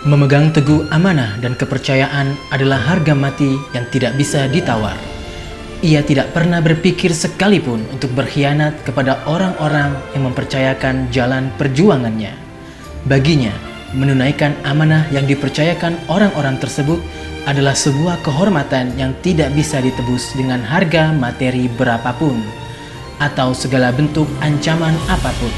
Memegang teguh amanah dan kepercayaan adalah harga mati yang tidak bisa ditawar. Ia tidak pernah berpikir sekalipun untuk berkhianat kepada orang-orang yang mempercayakan jalan perjuangannya. Baginya, menunaikan amanah yang dipercayakan orang-orang tersebut adalah sebuah kehormatan yang tidak bisa ditebus dengan harga materi berapapun atau segala bentuk ancaman apapun.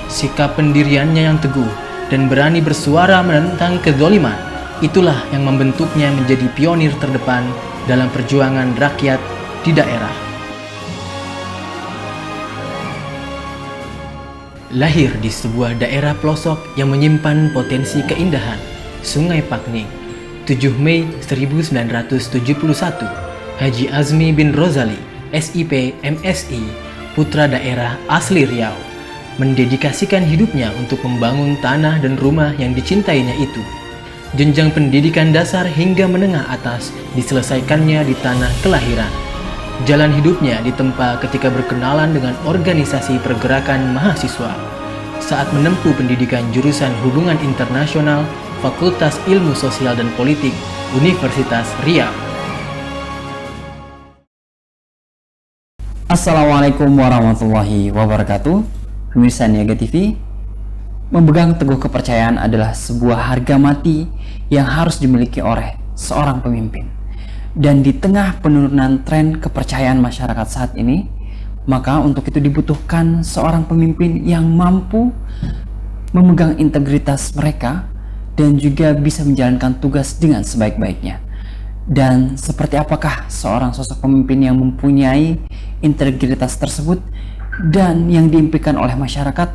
Sikap pendiriannya yang teguh dan berani bersuara menentang kezaliman, itulah yang membentuknya menjadi pionir terdepan dalam perjuangan rakyat di daerah. Lahir di sebuah daerah pelosok yang menyimpan potensi keindahan, Sungai Pakning, 7 Mei 1971, Haji Azmi bin Rozali, SIP MSI, putra daerah asli Riau, mendedikasikan hidupnya untuk membangun tanah dan rumah yang dicintainya itu. Jenjang pendidikan dasar hingga menengah atas diselesaikannya di tanah kelahiran. Jalan hidupnya ditempa ketika berkenalan dengan organisasi pergerakan mahasiswa saat menempuh pendidikan jurusan Hubungan Internasional Fakultas Ilmu Sosial dan Politik Universitas Riau. Assalamualaikum warahmatullahi wabarakatuh. Pemirsa Niaga TV, memegang teguh kepercayaan adalah sebuah harga mati yang harus dimiliki oleh seorang pemimpin. Dan di tengah penurunan tren kepercayaan masyarakat saat ini, maka untuk itu dibutuhkan seorang pemimpin yang mampu memegang integritas mereka dan juga bisa menjalankan tugas dengan sebaik-baiknya. Dan seperti apakah seorang sosok pemimpin yang mempunyai integritas tersebut dan yang diimpikan oleh masyarakat?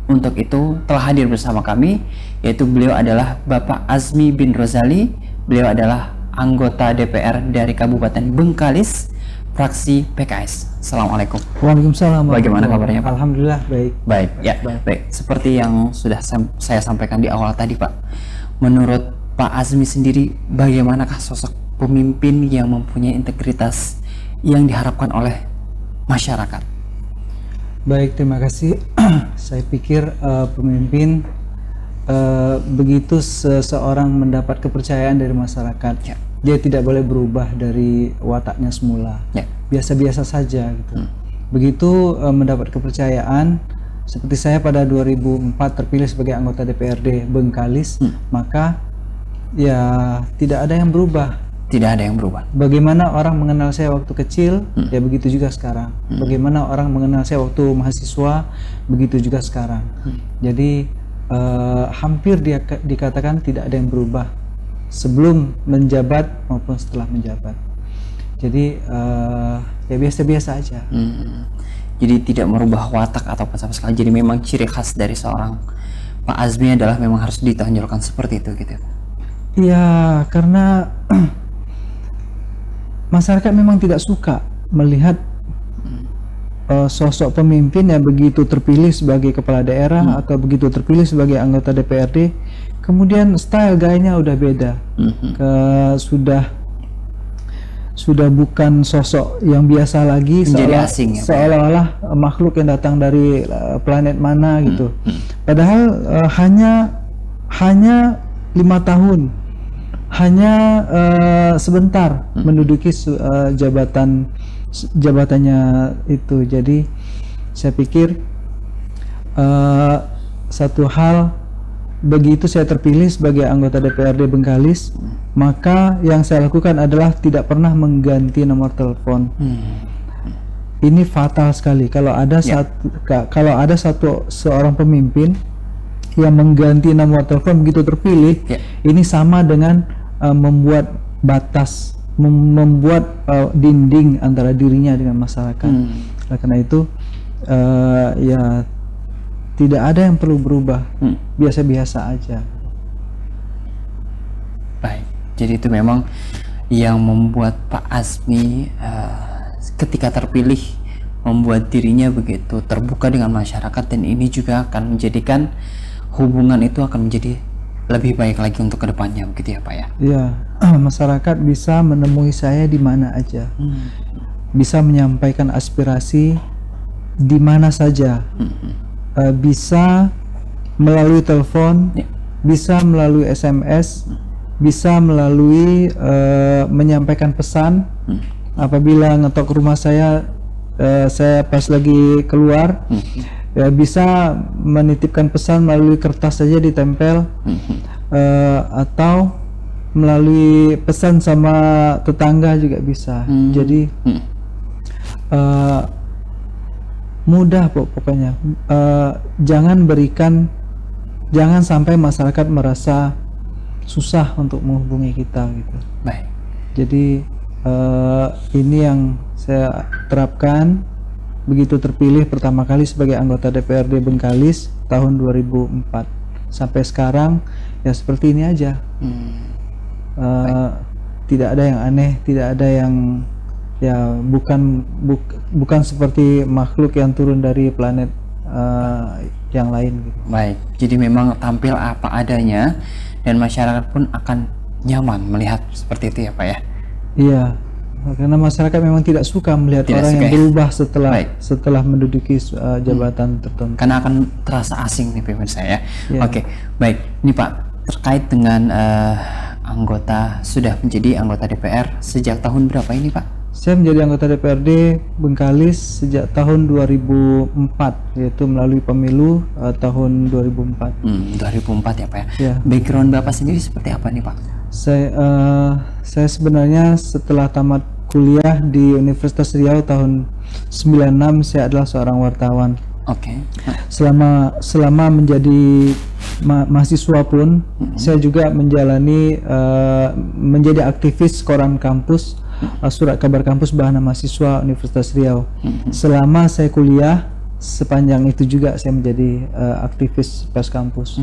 Untuk itu telah hadir bersama kami, yaitu beliau adalah Bapak Azmi bin Rozali. Beliau adalah anggota DPR dari Kabupaten Bengkalis, fraksi PKS. Assalamualaikum. Waalaikumsalam. Bagaimana kabarnya, Pak? Alhamdulillah baik. Baik, ya. Baik. Seperti yang sudah saya sampaikan di awal tadi, Pak. Menurut Pak Azmi sendiri, bagaimanakah sosok pemimpin yang mempunyai integritas yang diharapkan oleh masyarakat? Baik, terima kasih. Saya pikir pemimpin begitu seseorang mendapat kepercayaan dari masyarakat, ya, dia tidak boleh berubah dari wataknya semula. Ya. Biasa-biasa saja gitu. Begitu mendapat kepercayaan, seperti saya pada 2004 terpilih sebagai anggota DPRD Bengkalis, maka ya tidak ada yang berubah. Tidak ada yang berubah. Bagaimana orang mengenal saya waktu kecil, ya begitu juga sekarang. Bagaimana orang mengenal saya waktu mahasiswa, begitu juga sekarang. Jadi hampir dikatakan tidak ada yang berubah sebelum menjabat maupun setelah menjabat. Jadi ya biasa-biasa aja. Jadi tidak merubah watak ataupun sama sekali. Jadi memang ciri khas dari seorang Pak Azmi adalah memang harus ditonjolkan seperti itu gitu. Iya, karena masyarakat memang tidak suka melihat sosok pemimpin yang begitu terpilih sebagai kepala daerah atau begitu terpilih sebagai anggota DPRD, kemudian style gayanya udah beda, sudah bukan sosok yang biasa lagi, menjadi asing ya, seolah-olah makhluk yang datang dari planet mana gitu. Padahal hanya 5 tahun, hanya sebentar menduduki jabatannya itu. Jadi saya pikir satu hal, begitu saya terpilih sebagai anggota DPRD Bengkalis, maka yang saya lakukan adalah tidak pernah mengganti nomor telepon. Ini fatal sekali kalau ada seorang pemimpin yang mengganti nomor telepon begitu terpilih. Ini sama dengan membuat batas, membuat dinding antara dirinya dengan masyarakat. Karena itu ya tidak ada yang perlu berubah, biasa-biasa aja. Baik, jadi itu memang yang membuat Pak Azmi ketika terpilih membuat dirinya begitu terbuka dengan masyarakat, dan ini juga akan menjadikan hubungan itu akan menjadi lebih baik lagi untuk kedepannya, begitu ya Pak ya? Ya, masyarakat bisa menemui saya di mana aja, bisa menyampaikan aspirasi di mana saja, bisa melalui telepon, bisa melalui SMS, bisa melalui menyampaikan pesan. Apabila ngetok rumah saya pas lagi keluar, ya bisa menitipkan pesan melalui kertas saja ditempel, atau melalui pesan sama tetangga juga bisa. Jadi mudah pokoknya. Jangan sampai masyarakat merasa susah untuk menghubungi kita gitu. Baik. Jadi ini yang saya terapkan begitu terpilih pertama kali sebagai anggota DPRD Bengkalis tahun 2004 sampai sekarang ya seperti ini aja. Tidak ada yang aneh, tidak ada yang ya bukan seperti makhluk yang turun dari planet yang lain gitu. Baik, jadi memang tampil apa adanya dan masyarakat pun akan nyaman melihat seperti itu ya Pak ya? Iya, karena masyarakat memang tidak suka melihat orang yang berubah setelah menduduki jabatan tertentu. Karena akan terasa asing nih pemirsa ya. Ya. Oke, baik. Ini Pak, terkait dengan sudah menjadi anggota DPR sejak tahun berapa ini Pak? Saya menjadi anggota DPRD Bengkalis sejak tahun 2004, yaitu melalui pemilu tahun 2004. 2004 ya Pak ya? Ya. Background Bapak sendiri seperti apa nih Pak? Saya sebenarnya setelah tamat kuliah di Universitas Riau tahun 96, saya adalah seorang wartawan. Oke. Selama menjadi mahasiswa pun, saya juga menjadi aktivis koran kampus, surat kabar kampus Bahana Mahasiswa Universitas Riau. Selama saya kuliah, sepanjang itu juga saya menjadi aktivis pers kampus.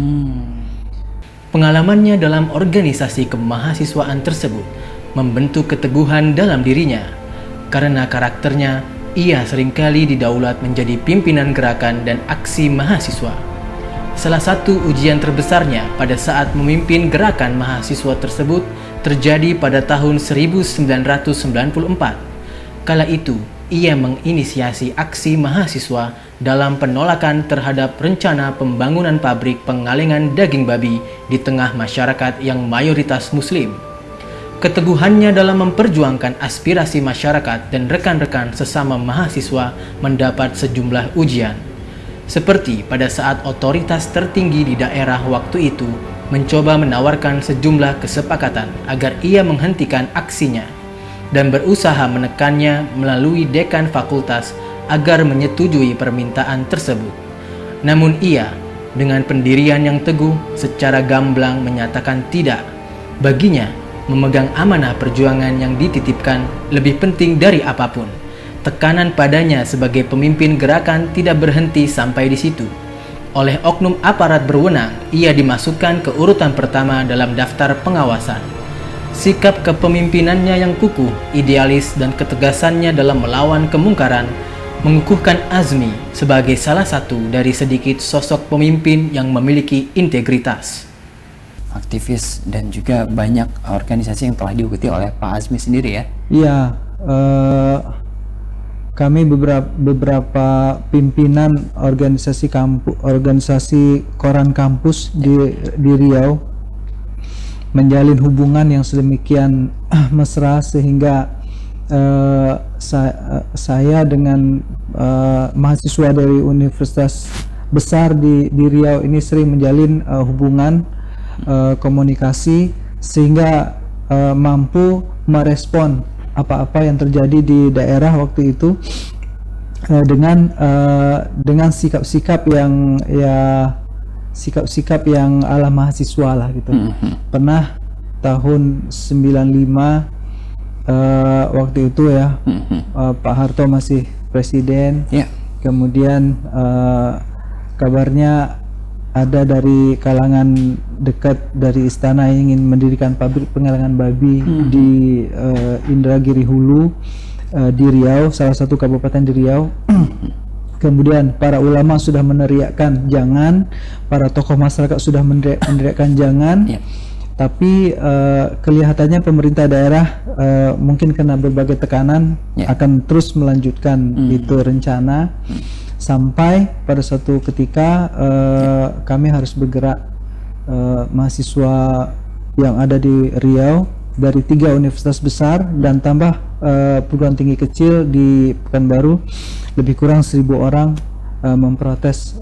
Pengalamannya dalam organisasi kemahasiswaan tersebut membentuk keteguhan dalam dirinya. Karena karakternya, ia seringkali didaulat menjadi pimpinan gerakan dan aksi mahasiswa. Salah satu ujian terbesarnya pada saat memimpin gerakan mahasiswa tersebut terjadi pada tahun 1994. Kala itu, ia menginisiasi aksi mahasiswa dalam penolakan terhadap rencana pembangunan pabrik pengalengan daging babi di tengah masyarakat yang mayoritas Muslim. Keteguhannya dalam memperjuangkan aspirasi masyarakat dan rekan-rekan sesama mahasiswa mendapat sejumlah ujian. Seperti pada saat otoritas tertinggi di daerah waktu itu mencoba menawarkan sejumlah kesepakatan agar ia menghentikan aksinya dan berusaha menekannya melalui dekan fakultas agar menyetujui permintaan tersebut. Namun ia, dengan pendirian yang teguh, secara gamblang menyatakan tidak. Baginya, memegang amanah perjuangan yang dititipkan lebih penting dari apapun. Tekanan padanya sebagai pemimpin gerakan tidak berhenti sampai di situ. Oleh oknum aparat berwenang, ia dimasukkan ke urutan pertama dalam daftar pengawasan. Sikap kepemimpinannya yang kukuh, idealis, dan ketegasannya dalam melawan kemungkaran mengukuhkan Azmi sebagai salah satu dari sedikit sosok pemimpin yang memiliki integritas. Aktivis dan juga banyak organisasi yang telah diikuti oleh Pak Azmi sendiri ya? Iya, kami beberapa pimpinan organisasi koran kampus di Riau menjalin hubungan yang sedemikian mesra sehingga saya dengan mahasiswa dari universitas besar di Riau ini sering menjalin hubungan komunikasi sehingga mampu merespon apa-apa yang terjadi di daerah waktu itu dengan sikap-sikap yang ala mahasiswa lah gitu. Pernah tahun 95 waktu itu ya, Pak Harto masih presiden. Kemudian kabarnya ada dari kalangan dekat dari istana yang ingin mendirikan pabrik pengalengan babi di Indragiri Hulu di Riau, salah satu kabupaten di Riau. Kemudian para ulama sudah meneriakkan jangan, para tokoh masyarakat sudah meneriakkan jangan, tapi kelihatannya pemerintah daerah mungkin karena berbagai tekanan akan terus melanjutkan itu rencana. Sampai pada suatu ketika kami harus bergerak mahasiswa yang ada di Riau dari 3 universitas besar dan tambah perguruan tinggi kecil di Pekanbaru, lebih kurang 1.000 orang memprotes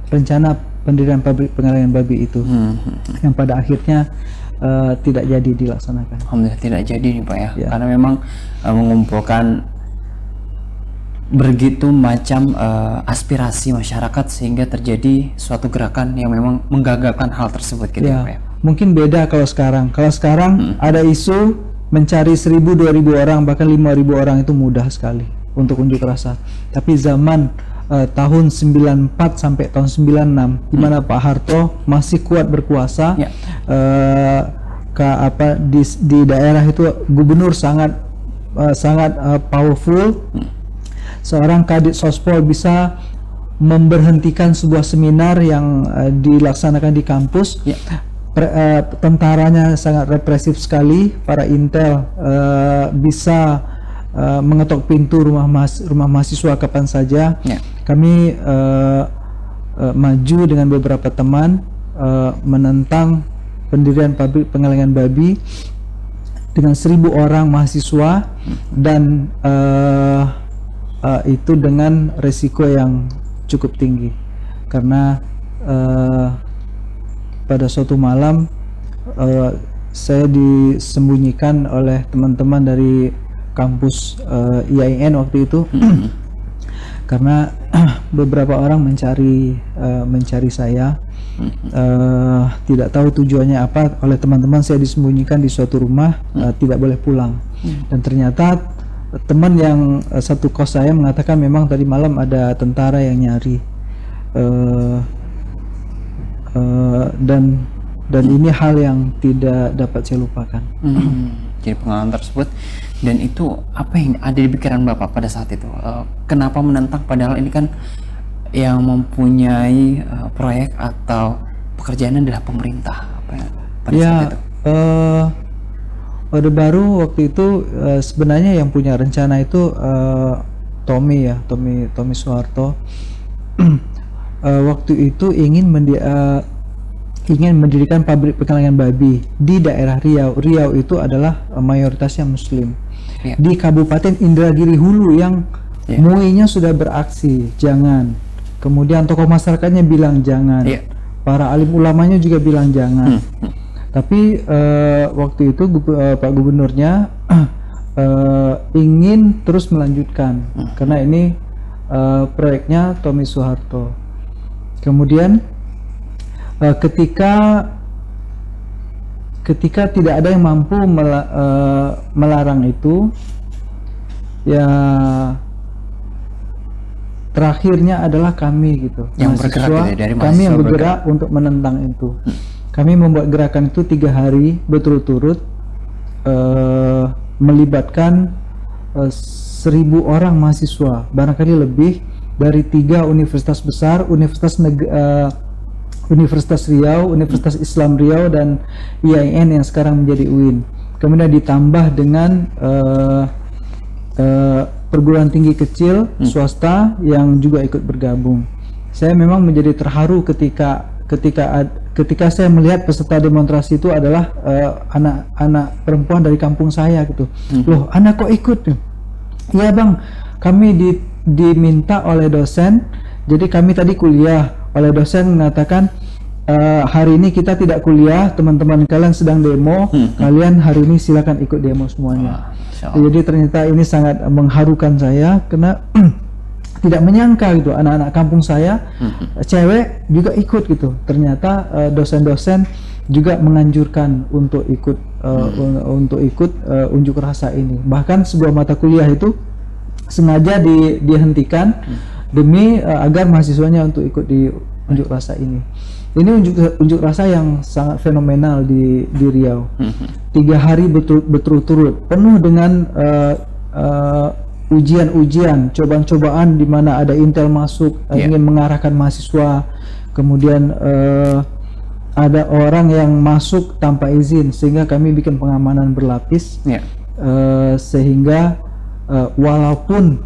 rencana pendirian pabrik pengeringan babi itu, yang pada akhirnya tidak jadi dilaksanakan. Alhamdulillah tidak jadi nih Pak ya, Ya. karena memang mengumpulkan begitu macam aspirasi masyarakat sehingga terjadi suatu gerakan yang memang menggagalkan hal tersebut gitu ya Pak ya. Mungkin beda kalau sekarang. Kalau sekarang ada isu mencari 1.000-2.000 orang bahkan 5.000 orang itu mudah sekali untuk unjuk rasa. Tapi zaman tahun 94 sampai tahun 96 di mana Pak Harto masih kuat berkuasa, Ya. di daerah itu gubernur sangat powerful. Seorang Kadit Sospol bisa memberhentikan sebuah seminar yang dilaksanakan di kampus. Ya. Tentaranya sangat represif sekali. Para Intel bisa mengetok pintu rumah mahasiswa kapan saja. Ya. Kami maju dengan beberapa teman menentang pendirian pabrik penggilingan babi dengan 1.000 orang mahasiswa, dan itu dengan resiko yang cukup tinggi karena pada suatu malam saya disembunyikan oleh teman-teman dari kampus IAIN waktu itu karena beberapa orang mencari saya, tidak tahu tujuannya apa. Oleh teman-teman saya disembunyikan di suatu rumah, tidak boleh pulang, dan ternyata teman yang satu kos saya mengatakan memang tadi malam ada tentara yang nyari, dan ini hal yang tidak dapat saya lupakan. Jadi pengalaman tersebut, dan itu apa yang ada di pikiran Bapak pada saat itu? Kenapa menentang padahal ini kan yang mempunyai proyek atau pekerjaan adalah pemerintah? Apa ya, pada saat itu? Orde Baru waktu itu sebenarnya yang punya rencana itu Tommy Soeharto. Waktu itu ingin mendirikan pabrik penggilingan babi di daerah Riau. Riau itu adalah mayoritasnya Muslim. Ya. Di Kabupaten Indragiri Hulu yang MUI-nya sudah beraksi, jangan. Kemudian tokoh masyarakatnya bilang jangan. Ya. Para alim ulamanya juga bilang jangan. Tapi waktu itu Pak Gubernurnya ingin terus melanjutkan karena ini proyeknya Tommy Soeharto. Kemudian ketika tidak ada yang mampu melarang itu, ya terakhirnya adalah kami gitu, yang mahasiswa, bergerak dari kami yang mahasiswa bergerak untuk menentang itu. Kami membuat gerakan itu 3 hari berturut-turut, melibatkan 1.000 orang mahasiswa, barangkali lebih, dari 3 universitas besar, Universitas Riau, Universitas Islam Riau, dan IAIN yang sekarang menjadi UIN. Kemudian ditambah dengan perguruan tinggi kecil swasta yang juga ikut bergabung. Saya memang menjadi terharu ketika saya melihat peserta demonstrasi itu adalah anak-anak perempuan dari kampung saya gitu. Loh, anak kok ikut? Iya bang, kami diminta oleh dosen. Jadi kami tadi kuliah, oleh dosen mengatakan hari ini kita tidak kuliah, teman-teman kalian sedang demo, kalian hari ini silakan ikut demo semuanya. Jadi ternyata ini sangat mengharukan saya karena tidak menyangka gitu, anak-anak kampung saya cewek juga ikut gitu. Ternyata dosen-dosen juga menganjurkan untuk ikut unjuk rasa ini. Bahkan sebuah mata kuliah itu sengaja dihentikan demi agar mahasiswanya untuk ikut di unjuk rasa ini. Ini unjuk rasa yang sangat fenomenal di Riau. 3 hari berturut-turut, penuh dengan ujian-ujian, cobaan-cobaan di mana ada Intel masuk ingin mengarahkan mahasiswa, kemudian ada orang yang masuk tanpa izin, sehingga kami bikin pengamanan berlapis, sehingga walaupun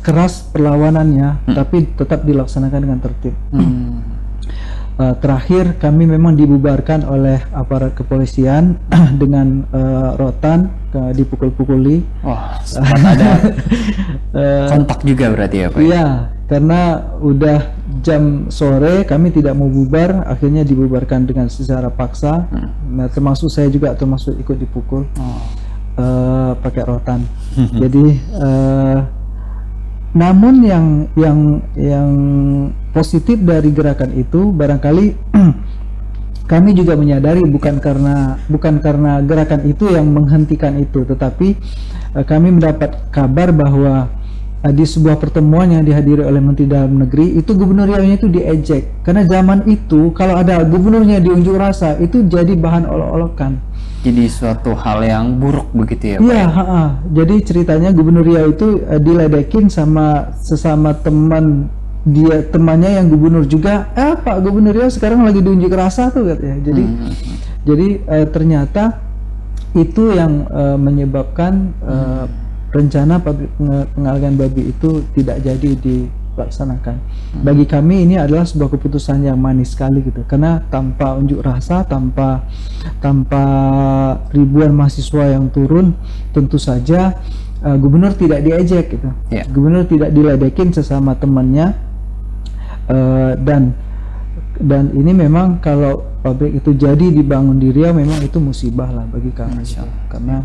keras perlawanannya, tapi tetap dilaksanakan dengan tertib. terakhir kami memang dibubarkan oleh aparat kepolisian dengan rotan, dipukul-pukuli. Wah, sempat ada kontak juga berarti ya Pak? Iya, karena udah jam sore kami tidak mau bubar, akhirnya dibubarkan dengan secara paksa. Nah, termasuk saya juga termasuk ikut dipukul pakai rotan. Jadi namun yang positif dari gerakan itu barangkali kami juga menyadari bukan karena gerakan itu yang menghentikan itu, tetapi kami mendapat kabar bahwa di sebuah pertemuan yang dihadiri oleh Menteri Dalam Negeri itu Gubernur Riau-nya itu diejek karena zaman itu kalau ada gubernurnya diunjuk rasa itu jadi bahan olok-olokan. Jadi suatu hal yang buruk begitu ya Pak? Iya, jadi ceritanya Gubernur Riau itu diledekin sama sesama temannya yang gubernur juga. Pak Gubernur Riau sekarang lagi diunjuk rasa tuh katanya. Jadi ternyata itu yang menyebabkan rencana pabrik pengalaman babi itu tidak jadi dilaksanakan. Bagi kami ini adalah sebuah keputusan yang manis sekali gitu, karena tanpa unjuk rasa, tanpa ribuan mahasiswa yang turun, tentu saja gubernur tidak diejek gitu. Gubernur tidak diledekin sesama temannya, dan ini memang kalau pabrik itu jadi dibangun di Riau memang itu musibah lah bagi kami gitu. Karena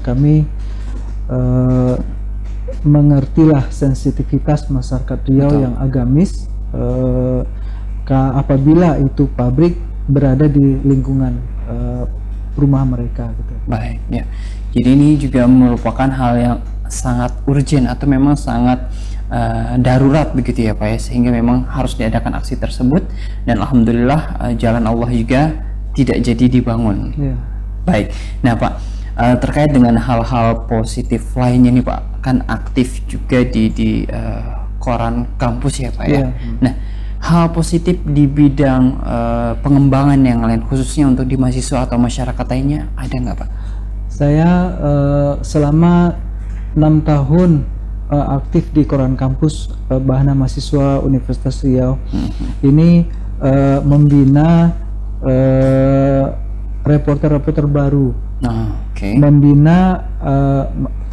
kami mengertilah sensitivitas masyarakat Riau yang agamis apabila itu pabrik berada di lingkungan rumah mereka gitu. Baik ya. Jadi ini juga merupakan hal yang sangat urgent atau memang sangat darurat begitu ya Pak ya, sehingga memang harus diadakan aksi tersebut, dan alhamdulillah jalan Allah juga tidak jadi dibangun. Baik. Nah Pak, terkait dengan hal-hal positif lainnya nih Pak, kan aktif juga di koran kampus ya Pak ya. Nah, hal positif di bidang pengembangan yang lain khususnya untuk di mahasiswa atau masyarakat lainnya ada nggak Pak? Saya selama 6 tahun aktif di koran kampus Bahana Mahasiswa Universitas Riau ini membina reporter-reporter baru, membina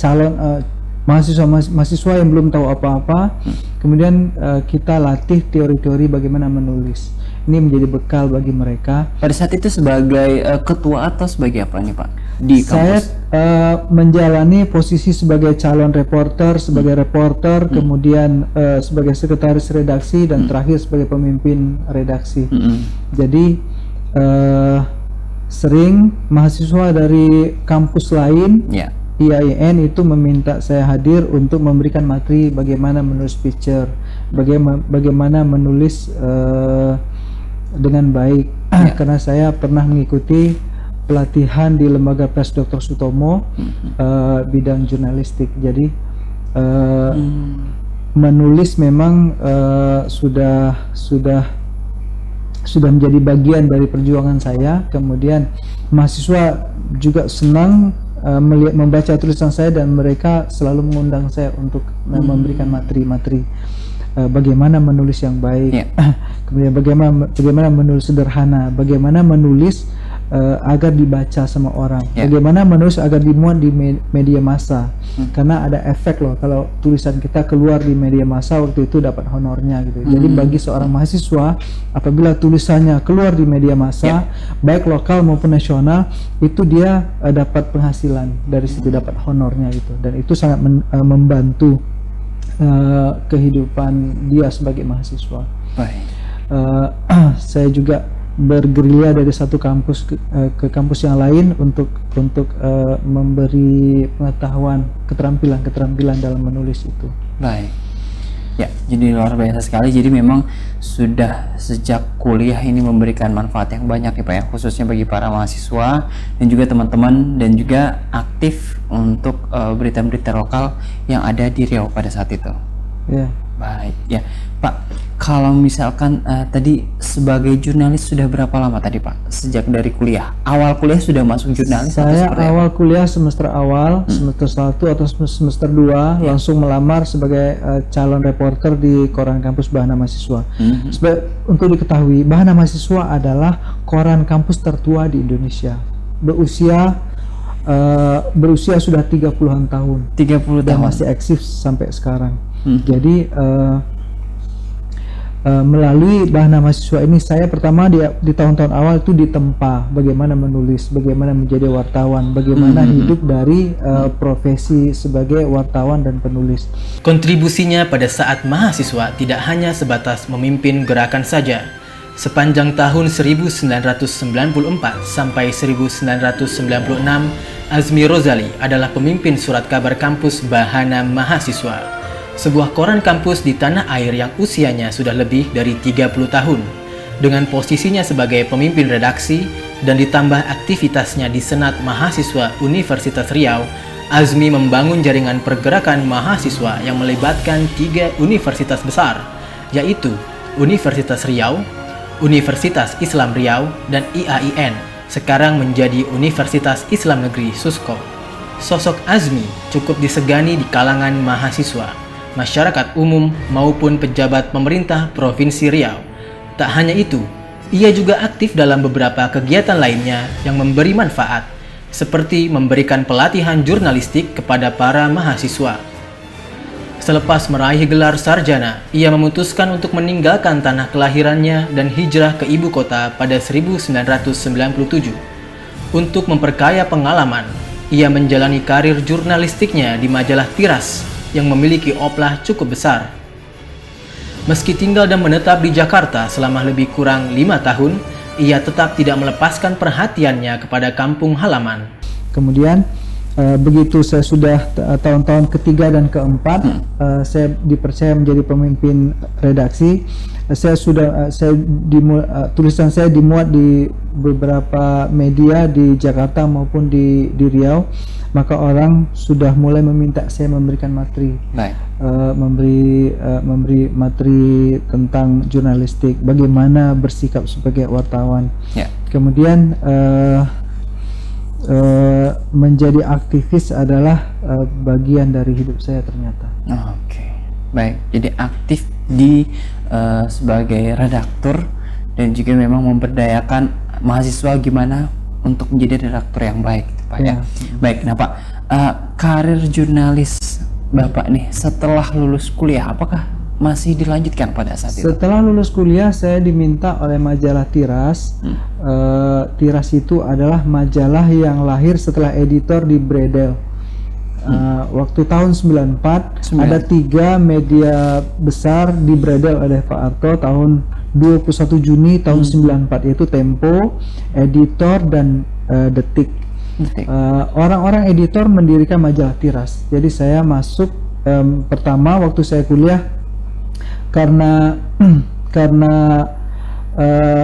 calon mahasiswa yang belum tahu apa-apa, kemudian kita latih teori-teori bagaimana menulis. Ini menjadi bekal bagi mereka. Pada saat itu sebagai ketua atau sebagai apa nih Pak di kampus? Saya menjalani posisi sebagai calon reporter, sebagai reporter, kemudian sebagai sekretaris redaksi, dan terakhir sebagai pemimpin redaksi. Jadi sering mahasiswa dari kampus lain, IAIN itu meminta saya hadir untuk memberikan materi bagaimana menulis feature, bagaimana menulis dengan baik. Karena saya pernah mengikuti pelatihan di lembaga pers Dr. Sutomo bidang jurnalistik. Jadi menulis memang sudah menjadi bagian dari perjuangan saya. Kemudian mahasiswa juga senang membaca tulisan saya, dan mereka selalu mengundang saya untuk memberikan materi-materi bagaimana menulis yang baik, kemudian bagaimana menulis sederhana, bagaimana menulis agar dibaca sama orang, bagaimana menulis agar dimuat di media massa, karena ada efek loh kalau tulisan kita keluar di media massa, waktu itu dapat honornya gitu. Jadi bagi seorang mahasiswa apabila tulisannya keluar di media massa, baik lokal maupun nasional, itu dia dapat penghasilan dari situ, dapat honornya gitu, dan itu sangat membantu kehidupan dia sebagai mahasiswa. Saya juga bergerilya dari satu kampus ke kampus yang lain untuk memberi pengetahuan, keterampilan dalam menulis itu. Baik. Ya, jadi luar biasa sekali. Jadi memang sudah sejak kuliah ini memberikan manfaat yang banyak ya Pak ya, khususnya bagi para mahasiswa dan juga teman-teman, dan juga aktif untuk berita-berita lokal yang ada di Riau pada saat itu. Baik ya Pak, kalau misalkan tadi sebagai jurnalis sudah berapa lama tadi Pak? Sejak dari kuliah? Awal kuliah sudah masuk jurnalis? Saya awal kuliah semester awal, semester 1 atau semester 2 langsung melamar sebagai calon reporter di Koran Kampus Bahana Mahasiswa. Untuk diketahui, Bahana Mahasiswa adalah koran kampus tertua di Indonesia. Berusia sudah 30-an tahun. 30 dan tahun. masih eksis sampai sekarang. Jadi melalui Bahana Mahasiswa ini saya pertama di tahun-tahun awal itu ditempa bagaimana menulis, bagaimana menjadi wartawan, bagaimana hidup dari profesi sebagai wartawan dan penulis. Kontribusinya pada saat mahasiswa tidak hanya sebatas memimpin gerakan saja. Sepanjang tahun 1994 sampai 1996, Azmi Rozali adalah pemimpin surat kabar kampus Bahana Mahasiswa, sebuah koran kampus di tanah air yang usianya sudah lebih dari 30 tahun. Dengan posisinya sebagai pemimpin redaksi dan ditambah aktivitasnya di Senat Mahasiswa Universitas Riau, Azmi membangun jaringan pergerakan mahasiswa yang melibatkan 3 universitas besar, yaitu Universitas Riau, Universitas Islam Riau, dan IAIN, sekarang menjadi Universitas Islam Negeri Susko. Sosok Azmi cukup disegani di kalangan mahasiswa, masyarakat umum maupun pejabat pemerintah Provinsi Riau. Tak hanya itu, ia juga aktif dalam beberapa kegiatan lainnya yang memberi manfaat, seperti memberikan pelatihan jurnalistik kepada para mahasiswa. Selepas meraih gelar sarjana, ia memutuskan untuk meninggalkan tanah kelahirannya dan hijrah ke ibu kota pada 1997. Untuk memperkaya pengalaman, ia menjalani karir jurnalistiknya di majalah Tiras yang memiliki oplah cukup besar. Meski tinggal dan menetap di Jakarta selama lebih kurang 5 tahun, ia tetap tidak melepaskan perhatiannya kepada kampung halaman. Kemudian begitu saya sudah tahun-tahun ketiga dan keempat, saya dipercaya menjadi pemimpin redaksi. Tulisan saya dimuat di beberapa media di Jakarta maupun di Riau. Maka orang sudah mulai meminta saya memberikan materi, memberi materi tentang jurnalistik, bagaimana bersikap sebagai wartawan. Kemudian menjadi aktivis adalah bagian dari hidup saya ternyata. Baik, jadi aktif di sebagai redaktur dan juga memang memberdayakan mahasiswa gimana untuk menjadi redaktur yang baik, Pak ya. Baik, nah Pak, karir jurnalis Bapak nih setelah lulus kuliah apakah masih dilanjutkan pada saat itu? Setelah lulus kuliah saya diminta oleh majalah Tiras. Tiras itu adalah majalah yang lahir setelah editor di Bredel. Waktu tahun 94 ada 3 media besar di Bredel oleh Pak Harto tahun 21 Juni tahun 94, yaitu Tempo, Editor, dan Detik. Orang-orang editor mendirikan majalah Tiras. Jadi saya masuk pertama waktu saya kuliah karena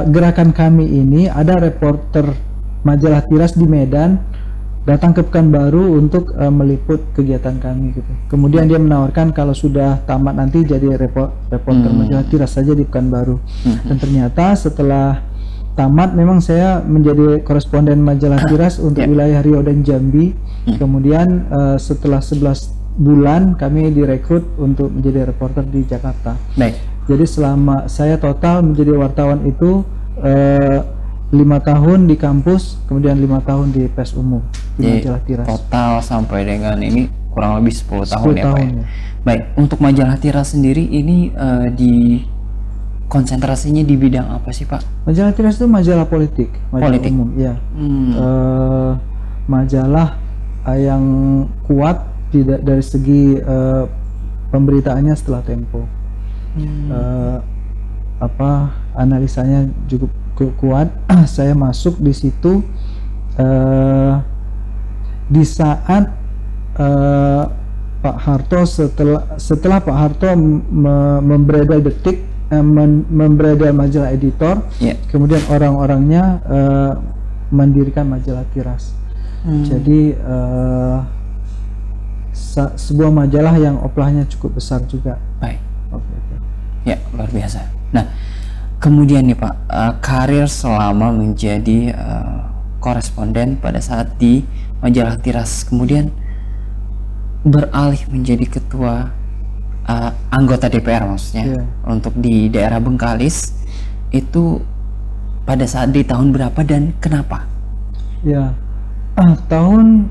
gerakan kami ini ada reporter majalah Tiras di Medan datang ke Pekanbaru untuk meliput kegiatan kami gitu. Kemudian dia menawarkan kalau sudah tamat nanti jadi reporter majalah Tiras saja di Pekanbaru. Dan ternyata setelah tamat memang saya menjadi koresponden majalah Tiras untuk wilayah Riau dan Jambi. Kemudian setelah 11 bulan kami direkrut untuk menjadi reporter di Jakarta. Jadi selama saya total menjadi wartawan itu 5 tahun di kampus, kemudian 5 tahun di pers umum di majalah Tiras. Total sampai dengan ini kurang lebih 10 tahun ya Pak ya. Ya. Baik, untuk majalah Tiras sendiri ini di konsentrasinya di bidang apa sih Pak? Majalah Tiras itu majalah politik, majalah umum, ya. Majalah yang kuat dari segi pemberitaannya setelah Tempo. Analisanya cukup kuat. Saya masuk di situ di saat Pak Harto setelah Pak Harto membredel Detik, membredel majalah Editor, kemudian orang-orangnya mendirikan majalah Tiras. Jadi sebuah majalah yang oplahnya cukup besar juga. Baik. Ya, luar biasa. Nah, kemudian nih Pak, karir selama menjadi koresponden pada saat di majalah Tiras, kemudian beralih menjadi ketua anggota DPR maksudnya, untuk di daerah Bengkalis, itu pada saat di tahun berapa dan kenapa? Ya, tahun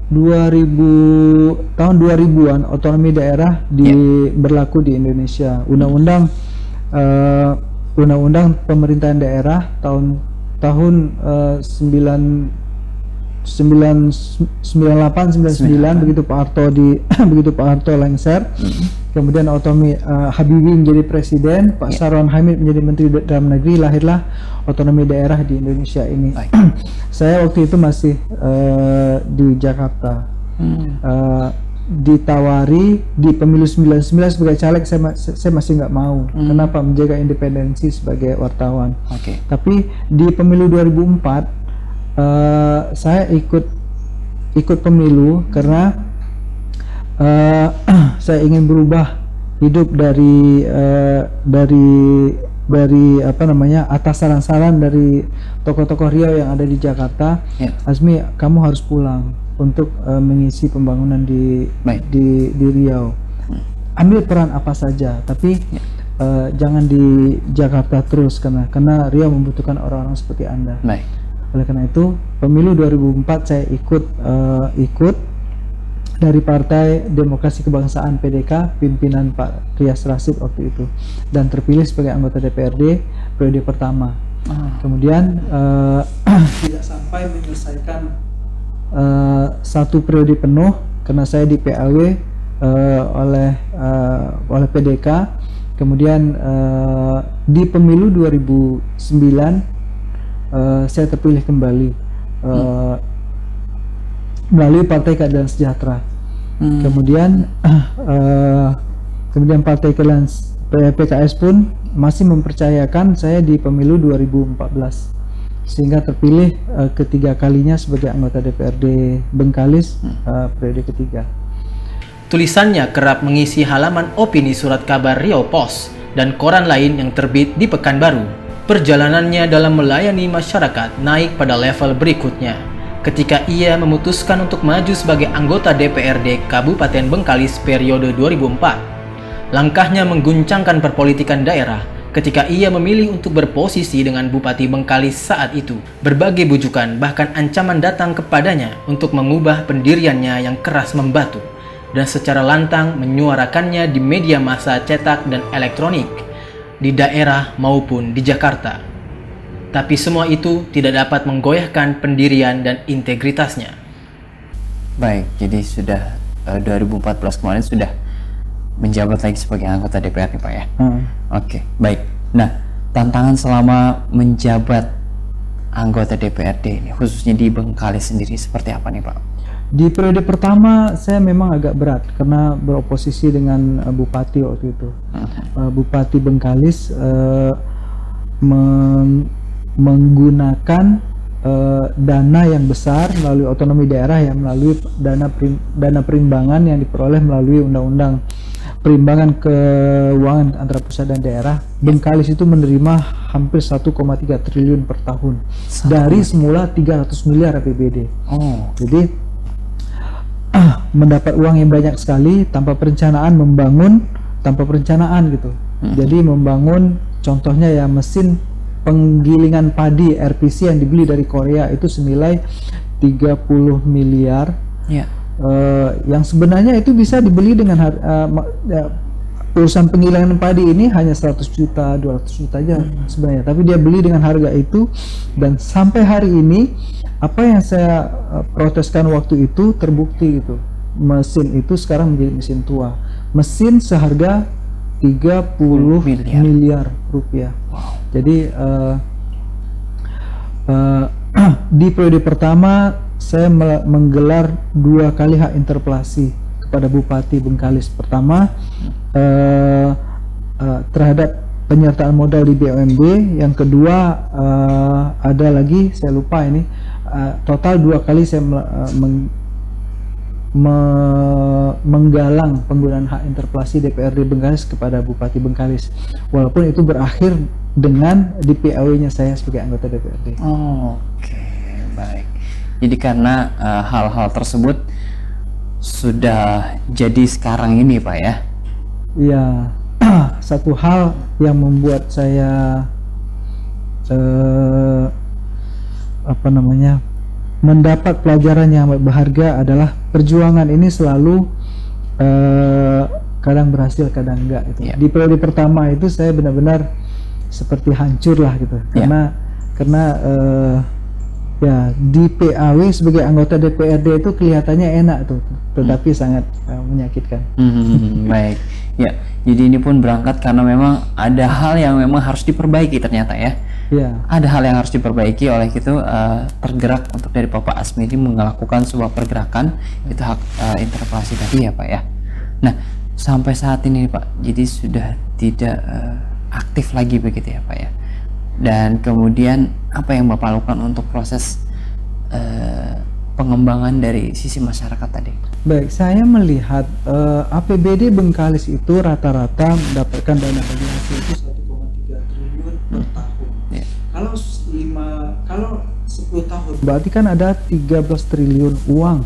2000-an otonomi daerah berlaku di Indonesia. Undang-undang pemerintahan daerah tahun 98-99 begitu Pak Harto begitu Pak Harto lengser. Kemudian otonomi Habibie menjadi presiden, Pak Sarwan Hamid menjadi menteri dalam negeri, lahirlah otonomi daerah di Indonesia ini. Saya waktu itu masih di Jakarta. Ditawari di pemilu 99 sebagai caleg, saya masih nggak mau. Kenapa? Menjaga independensi sebagai wartawan. Tapi di pemilu 2004 saya ikut pemilu karena saya ingin berubah hidup dari atas saran-saran dari tokoh-tokoh Riau yang ada di Jakarta. Azmi, kamu harus pulang untuk mengisi pembangunan di Riau. Ambil peran apa saja, tapi jangan di Jakarta terus karena Riau membutuhkan orang-orang seperti Anda. Oleh karena itu, pemilu 2004 saya ikut dari Partai Demokrasi Kebangsaan PDK, pimpinan Pak Rias Rasyid waktu itu, dan terpilih sebagai anggota DPRD periode pertama. Kemudian tidak sampai menyelesaikan satu periode penuh karena saya di PAW oleh PDK. Kemudian di pemilu 2009 saya terpilih kembali melalui Partai Keadilan Sejahtera. Kemudian Partai Keadilan PKS pun masih mempercayakan saya di pemilu 2014 sehingga terpilih ketiga kalinya sebagai anggota DPRD Bengkalis periode ketiga. Tulisannya kerap mengisi halaman opini surat kabar Riau Pos dan koran lain yang terbit di Pekanbaru. Perjalanannya dalam melayani masyarakat naik pada level berikutnya ketika ia memutuskan untuk maju sebagai anggota DPRD Kabupaten Bengkalis periode 2004. Langkahnya mengguncangkan perpolitikan daerah ketika ia memilih untuk berposisi dengan Bupati Bengkalis saat itu. Berbagai bujukan bahkan ancaman datang kepadanya untuk mengubah pendiriannya yang keras membatu dan secara lantang menyuarakannya di media massa cetak dan elektronik di daerah maupun di Jakarta. Tapi semua itu tidak dapat menggoyahkan pendirian dan integritasnya. Baik, jadi sudah 2014 kemarin sudah menjabat lagi sebagai anggota DPR nih Pak ya. Oke, baik. Nah, tantangan selama menjabat anggota DPRD ini khususnya di Bengkalis sendiri seperti apa nih Pak? Di periode pertama saya memang agak berat karena beroposisi dengan Bupati waktu itu. Bupati Bengkalis menggunakan dana yang besar melalui otonomi daerah, yang melalui dana perimbangan yang diperoleh melalui undang-undang perimbangan keuangan antara pusat dan daerah. Bengkalis itu menerima hampir 1,3 triliun per tahun dari semula 300 miliar APBD. Jadi mendapat uang yang banyak sekali tanpa perencanaan, membangun tanpa perencanaan gitu. Jadi membangun contohnya ya mesin penggilingan padi RPC yang dibeli dari Korea itu senilai 30 miliar. Yang sebenarnya itu bisa dibeli dengan urusan penggilingan padi ini hanya 100 juta, 200 juta aja sebenarnya, tapi dia beli dengan harga itu. Dan sampai hari ini apa yang saya proteskan waktu itu terbukti gitu. Mesin itu sekarang menjadi mesin tua. Mesin seharga 30 miliar rupiah. Jadi di periode pertama saya menggelar 2 kali hak interpelasi kepada Bupati Bengkalis. Pertama terhadap penyertaan modal di BUMD, yang kedua ada lagi saya lupa ini, total 2 kali saya menggalang penggunaan hak interpelasi DPRD Bengkalis kepada Bupati Bengkalis, walaupun itu berakhir dengan di PAW-nya saya sebagai anggota DPRD. Oke, baik. Jadi karena hal-hal tersebut sudah jadi sekarang ini, Pak ya? Iya, satu hal yang membuat saya mendapat pelajaran yang berharga adalah perjuangan ini selalu kadang berhasil, kadang enggak gitu. Di periode pertama itu saya benar-benar seperti hancur lah gitu, karena ya di PAW sebagai anggota DPRD itu kelihatannya enak tuh, tetapi sangat menyakitkan. Baik, ya. Jadi ini pun berangkat karena memang ada hal yang memang harus diperbaiki ternyata ya. Ya. Ada hal yang harus diperbaiki, oleh itu tergerak untuk dari Bapak Azmi ini melakukan sebuah pergerakan itu hak interpelasi tadi ya Pak ya. Nah sampai saat ini Pak, jadi sudah tidak aktif lagi begitu ya Pak ya. Dan kemudian apa yang Bapak lakukan untuk proses pengembangan dari sisi masyarakat tadi? Baik, saya melihat APBD Bengkalis itu rata-rata mendapatkan dana bagi hasil itu 1,3 triliun per tahun. Kalau 10 tahun berarti kan ada 13 triliun uang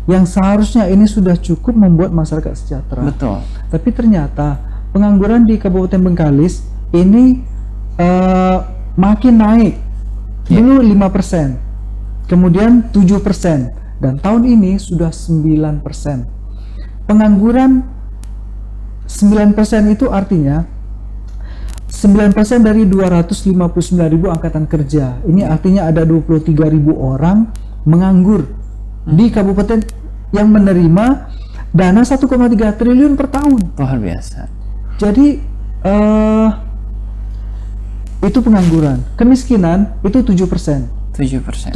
yang seharusnya ini sudah cukup membuat masyarakat sejahtera. Betul. Tapi ternyata pengangguran di Kabupaten Bengkalis ini makin naik. Dulu 5%, kemudian 7%, dan tahun ini sudah 9%. Pengangguran 9% itu artinya 9% dari 259.000 angkatan kerja. Ini artinya ada 23.000 orang menganggur di kabupaten yang menerima dana 1,3 triliun per tahun. Luar biasa. Jadi itu pengangguran. Kemiskinan itu 7%. 7%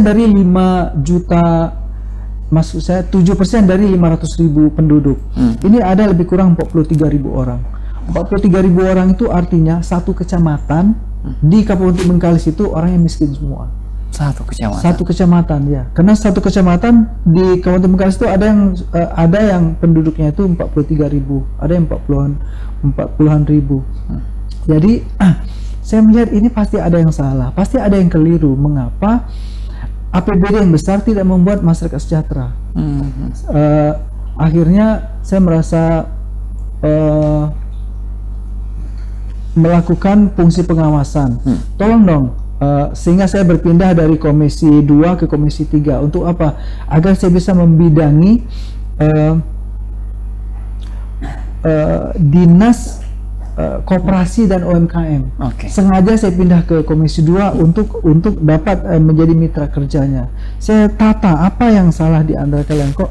dari 5 juta, maksud saya 7% dari 500.000 penduduk. Ini ada lebih kurang 43.000 orang. 43.000 orang itu artinya satu kecamatan di Kabupaten Bengkalis itu orang yang miskin semua. Satu kecamatan ya. Karena satu kecamatan di Kabupaten Bengkalis itu ada yang penduduknya itu 43.000, ada yang 40-an ribu. Jadi saya melihat ini pasti ada yang salah, pasti ada yang keliru. Mengapa APBD yang besar tidak membuat masyarakat sejahtera? Akhirnya saya merasa melakukan fungsi pengawasan. Tolong dong, sehingga saya berpindah dari Komisi 2 ke Komisi 3. Untuk apa? Agar saya bisa membidangi dinas koperasi dan UMKM. Sengaja saya pindah ke Komisi 2 untuk dapat menjadi mitra kerjanya. Saya tata apa yang salah di antara kalian, kok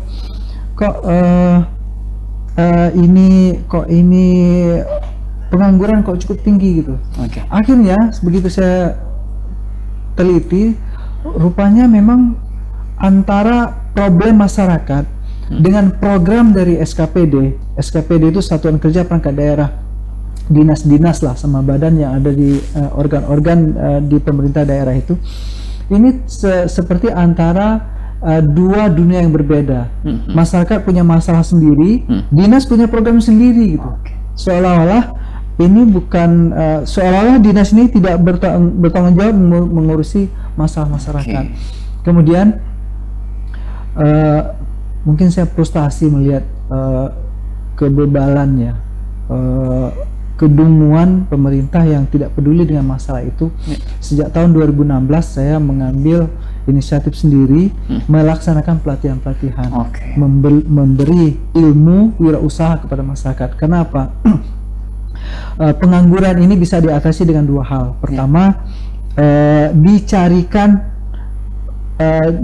ini pengangguran kok cukup tinggi gitu. Akhirnya begitu saya teliti, rupanya memang antara problem masyarakat dengan program dari SKPD itu Satuan Kerja Perangkat Daerah, dinas-dinas lah sama badan yang ada di organ-organ di pemerintah daerah itu, ini seperti antara dua dunia yang berbeda. Masyarakat punya masalah sendiri, dinas punya program sendiri gitu. Seolah-olah ini bukan seolah-olah dinas ini tidak bertanggung jawab mengurusi masalah masyarakat. Kemudian mungkin saya frustasi melihat kebebalannya, kedunguan pemerintah yang tidak peduli dengan masalah itu. Sejak tahun 2016 saya mengambil inisiatif sendiri melaksanakan pelatihan-pelatihan, memberi ilmu wirausaha kepada masyarakat. Kenapa? Pengangguran ini bisa diatasi dengan dua hal. Pertama,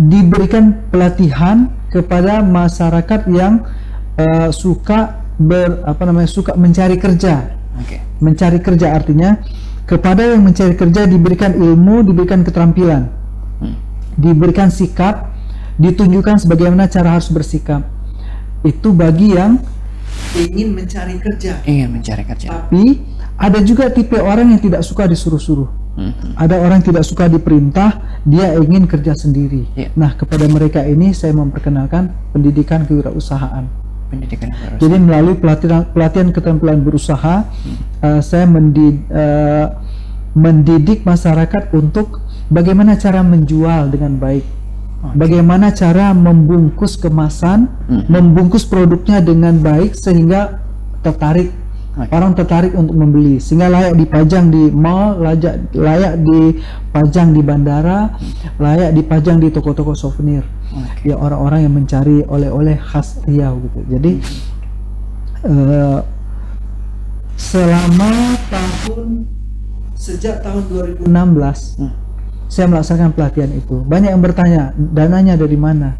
diberikan pelatihan kepada masyarakat yang suka mencari kerja. Mencari kerja artinya kepada yang mencari kerja diberikan ilmu, diberikan keterampilan, diberikan sikap, ditunjukkan sebagaimana cara harus bersikap. Itu bagi yang ingin mencari kerja. Tapi ada juga tipe orang yang tidak suka disuruh-suruh. Ada orang yang tidak suka diperintah, dia ingin kerja sendiri. Nah, kepada mereka ini saya memperkenalkan pendidikan kewirausahaan. Pendidikan berusaha. Jadi melalui pelatihan keterampilan berusaha, saya mendidik masyarakat untuk bagaimana cara menjual dengan baik, bagaimana cara membungkus kemasan, membungkus produknya dengan baik sehingga tertarik. Orang tertarik untuk membeli sehingga layak dipajang di mall, layak dipajang di bandara, layak dipajang di toko-toko souvenir. Ya, orang-orang yang mencari oleh-oleh khas Riau gitu. Jadi sejak tahun 2016 saya melaksanakan pelatihan itu. Banyak yang bertanya, dananya dari mana?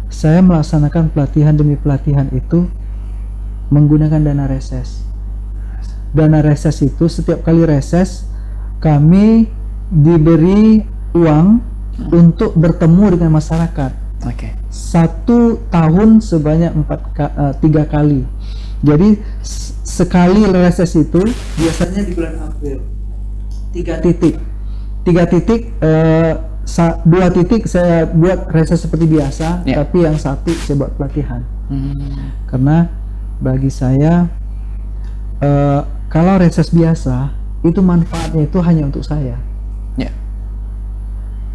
Saya melaksanakan pelatihan demi pelatihan itu menggunakan dana reses. Dana reses itu setiap kali reses kami diberi uang untuk bertemu dengan masyarakat. 1 tahun sebanyak 3 kali. Jadi sekali reses itu biasanya di bulan April. 3 titik. 2 titik saya buat reses seperti biasa, tapi yang 1 saya buat pelatihan. Karena bagi saya kalau reses biasa itu manfaatnya itu hanya untuk saya.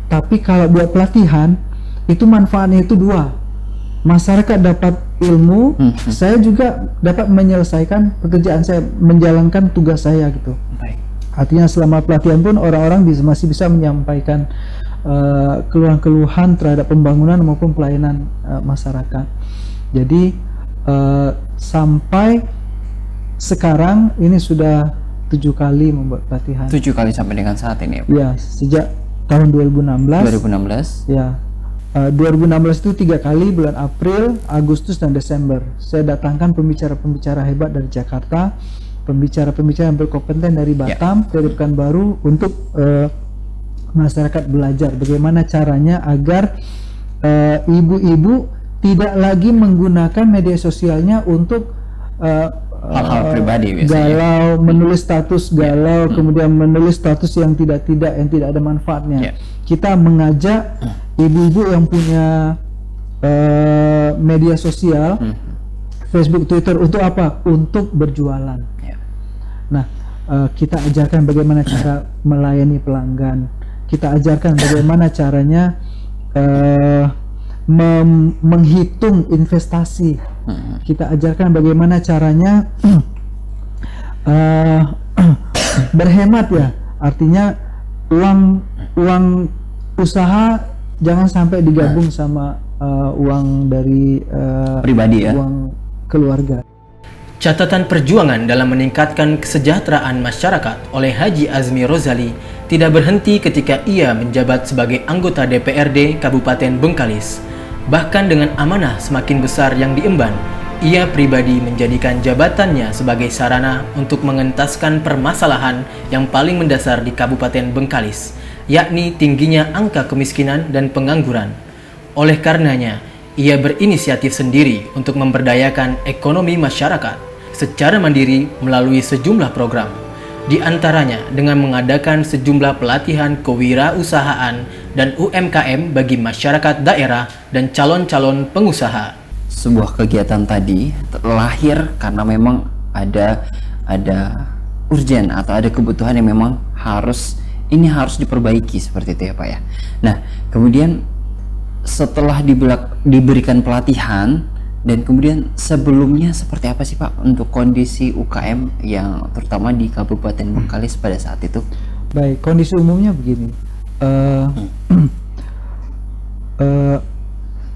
Tapi kalau buat pelatihan itu manfaatnya itu 2. Masyarakat dapat ilmu, saya juga dapat menyelesaikan pekerjaan saya, menjalankan tugas saya gitu. Artinya selama pelatihan pun orang-orang masih bisa menyampaikan keluhan-keluhan terhadap pembangunan maupun pelayanan masyarakat. Jadi sampai sekarang ini sudah 7 kali membuat pelatihan. 7 kali sampai dengan saat ini ya, Pak? Ya, sejak tahun 2016. 2016. Ya, 2016 itu 3 kali, bulan April, Agustus, dan Desember. Saya datangkan pembicara-pembicara hebat dari Jakarta, pembicara-pembicara yang berkompeten dari Batam, dari Pekanbaru, untuk masyarakat belajar bagaimana caranya agar ibu-ibu tidak lagi menggunakan media sosialnya untuk hal-hal pribadi biasanya. Galau, menulis status galau, kemudian menulis status yang tidak ada manfaatnya. Kita mengajak ibu-ibu yang punya media sosial, Facebook, Twitter, untuk apa? Untuk berjualan. Nah, kita ajarkan bagaimana cara melayani pelanggan. Kita ajarkan bagaimana caranya menghitung investasi. Kita ajarkan bagaimana caranya berhemat, ya. Artinya uang usaha jangan sampai digabung sama uang dari pribadi, ya. Uang keluarga. Catatan perjuangan dalam meningkatkan kesejahteraan masyarakat oleh Haji Azmi Rozali tidak berhenti ketika ia menjabat sebagai anggota DPRD Kabupaten Bengkalis. Bahkan dengan amanah semakin besar yang diemban, ia pribadi menjadikan jabatannya sebagai sarana untuk mengentaskan permasalahan yang paling mendasar di Kabupaten Bengkalis, yakni tingginya angka kemiskinan dan pengangguran. Oleh karenanya, ia berinisiatif sendiri untuk memberdayakan ekonomi masyarakat secara mandiri melalui sejumlah program. Di antaranya dengan mengadakan sejumlah pelatihan kewirausahaan dan UMKM bagi masyarakat daerah dan calon-calon pengusaha. Sebuah kegiatan tadi lahir karena memang ada urgen atau ada kebutuhan yang memang harus diperbaiki seperti itu ya, Pak, ya. Nah, kemudian setelah diberikan pelatihan, dan kemudian sebelumnya seperti apa sih, Pak, untuk kondisi UKM yang terutama di Kabupaten Bengkalis pada saat itu? Baik, kondisi umumnya begini.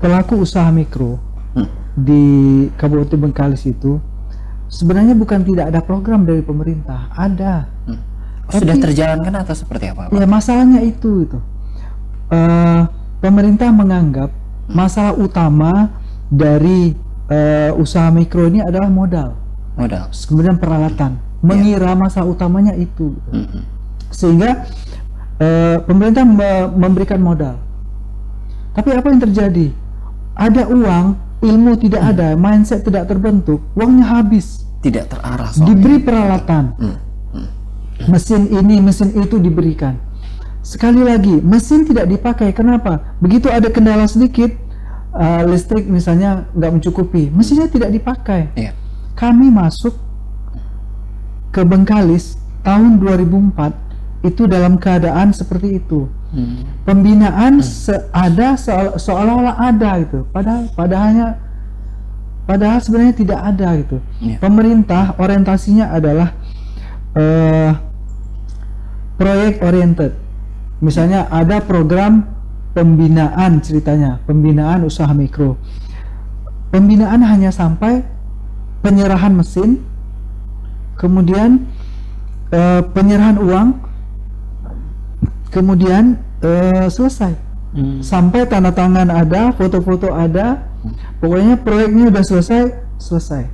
Pelaku usaha mikro di Kabupaten Bengkalis itu sebenarnya bukan tidak ada program dari pemerintah, ada. Sudah terjalankan atau seperti apa, Pak? Ya, masalahnya itu. Pemerintah menganggap masalah utama dari usaha mikro ini adalah modal, kemudian peralatan, mengira masalah utamanya itu, sehingga pemerintah memberikan modal. Tapi apa yang terjadi? Ada uang, ilmu tidak ada, mindset tidak terbentuk, uangnya habis, tidak terarah soalnya. Diberi peralatan, mesin ini, mesin itu diberikan. Sekali lagi, mesin tidak dipakai. Kenapa? Begitu ada kendala sedikit, listrik misalnya nggak mencukupi, mesinnya tidak dipakai. Iya. Kami masuk ke Bengkalis tahun 2004 itu dalam keadaan seperti itu. Pembinaan seolah-olah ada gitu, padahal sebenarnya tidak ada gitu. Iya. Pemerintah orientasinya adalah proyek oriented. Misalnya ada program pembinaan, ceritanya pembinaan usaha mikro. Pembinaan hanya sampai penyerahan mesin, kemudian penyerahan uang, kemudian selesai. Sampai tanda tangan ada, foto-foto ada, pokoknya proyeknya udah selesai.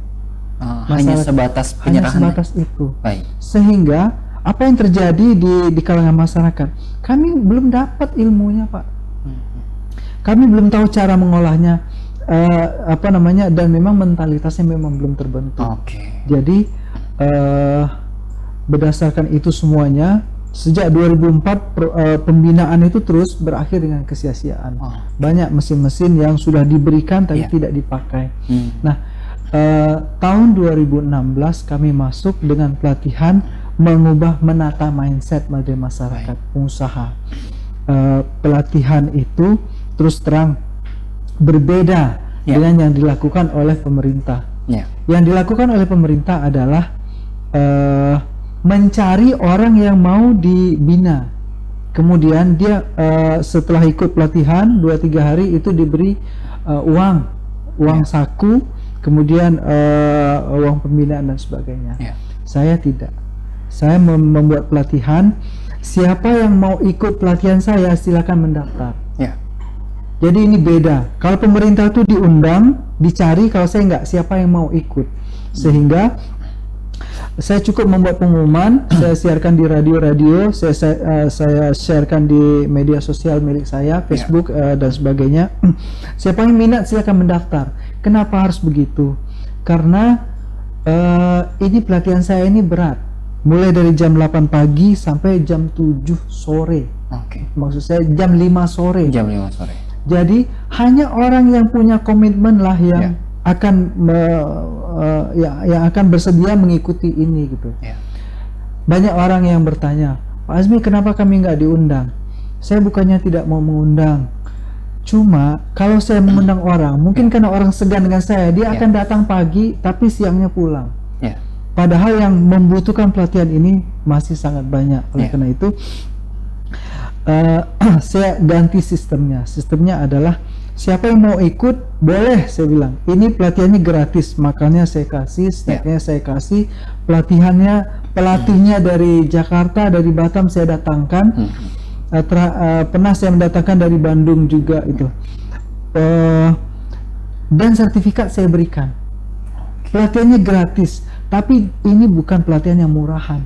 Hanya sebatas hanya penyerahan. sebatas itu. Baik. Sehingga apa yang terjadi di kalangan masyarakat, kami belum dapat ilmunya, Pak. Kami belum tahu cara mengolahnya, dan memang mentalitasnya memang belum terbentuk. Oke. Jadi berdasarkan itu semuanya, sejak 2004 pembinaan itu terus berakhir dengan kesia-siaan. Banyak mesin-mesin yang sudah diberikan tapi tidak dipakai. Nah, tahun 2016 kami masuk dengan pelatihan menata mindset dari masyarakat pengusaha. Pelatihan itu terus terang berbeda dengan yang dilakukan oleh pemerintah. Yang dilakukan oleh pemerintah adalah mencari orang yang mau dibina. Kemudian dia setelah ikut pelatihan 2-3 hari itu diberi uang saku, kemudian uang pembinaan dan sebagainya. Saya tidak. Saya membuat pelatihan. Siapa yang mau ikut pelatihan saya silakan mendaftar. Jadi ini beda. Kalau pemerintah itu diundang, dicari. Kalau saya nggak, siapa yang mau ikut? Sehingga saya cukup membuat pengumuman, saya siarkan di radio-radio, saya sharekan di media sosial milik saya, Facebook dan sebagainya. Siapa yang minat silakan mendaftar. Kenapa harus begitu? Karena ini pelatihan saya ini berat. Mulai dari jam 8 pagi sampai jam 7 sore. Maksud saya jam 5 sore. Jam 5 sore. Jadi hanya orang yang punya komitmen lah yang akan bersedia mengikuti ini gitu. Banyak orang yang bertanya, Pak Azmi, kenapa kami nggak diundang? Saya bukannya tidak mau mengundang, cuma kalau saya mengundang orang, mungkin karena orang segan dengan saya, dia akan datang pagi tapi siangnya pulang. Padahal yang membutuhkan pelatihan ini masih sangat banyak. Oleh karena itu saya ganti sistemnya. Sistemnya adalah siapa yang mau ikut boleh, saya bilang. Ini pelatihannya gratis, makannya saya kasih, snacknya saya kasih, pelatihnya dari Jakarta, dari Batam saya datangkan. Pernah saya mendatangkan dari Bandung juga itu. Dan sertifikat saya berikan. Pelatihannya gratis, tapi ini bukan pelatihan yang murahan.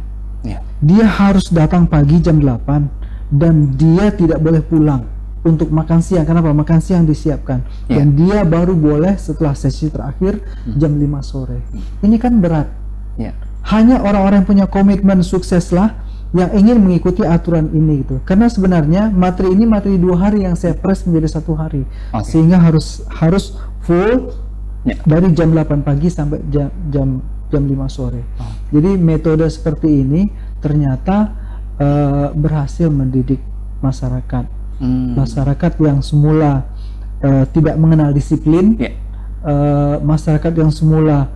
Dia harus datang pagi jam 8 dan dia tidak boleh pulang untuk makan siang. Kenapa? Makan siang disiapkan. Dan dia baru boleh setelah sesi terakhir jam 5 sore. Ini kan berat. Hanya orang-orang yang punya komitmen sukseslah yang ingin mengikuti aturan ini gitu. Karena sebenarnya materi ini materi 2 hari yang saya press menjadi 1 hari. Sehingga harus full dari jam 8 pagi sampai jam 5 sore. Jadi metode seperti ini ternyata berhasil mendidik masyarakat. Masyarakat yang semula tidak mengenal disiplin, masyarakat yang semula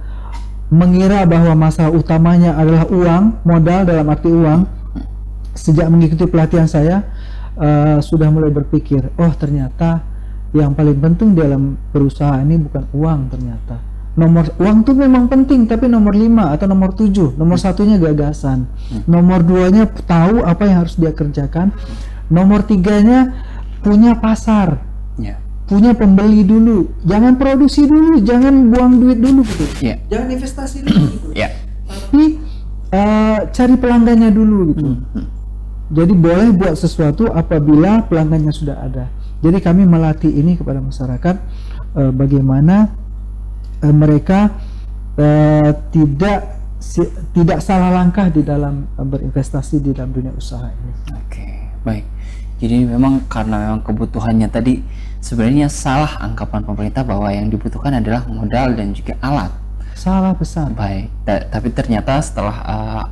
mengira bahwa masalah utamanya adalah uang, modal dalam arti uang, sejak mengikuti pelatihan saya sudah mulai berpikir, oh ternyata yang paling penting dalam berusaha ini bukan uang ternyata. Uang itu memang penting, tapi nomor 5 atau nomor 7, nomor 1-nya gagasan, nomor 2-nya tahu apa yang harus dia kerjakan, nomor 3-nya punya pasar, punya pembeli dulu, jangan produksi dulu, jangan buang duit dulu gitu, jangan investasi dulu gitu. Tapi cari pelanggannya dulu gitu. Jadi boleh buat sesuatu apabila pelanggannya sudah ada. Jadi kami melatih ini kepada masyarakat, bagaimana mereka tidak salah langkah di dalam berinvestasi di dalam dunia usaha ini. Baik. Jadi memang karena memang kebutuhannya tadi sebenarnya salah anggapan pemerintah bahwa yang dibutuhkan adalah modal dan juga alat. Salah besar. Baik, tapi ternyata setelah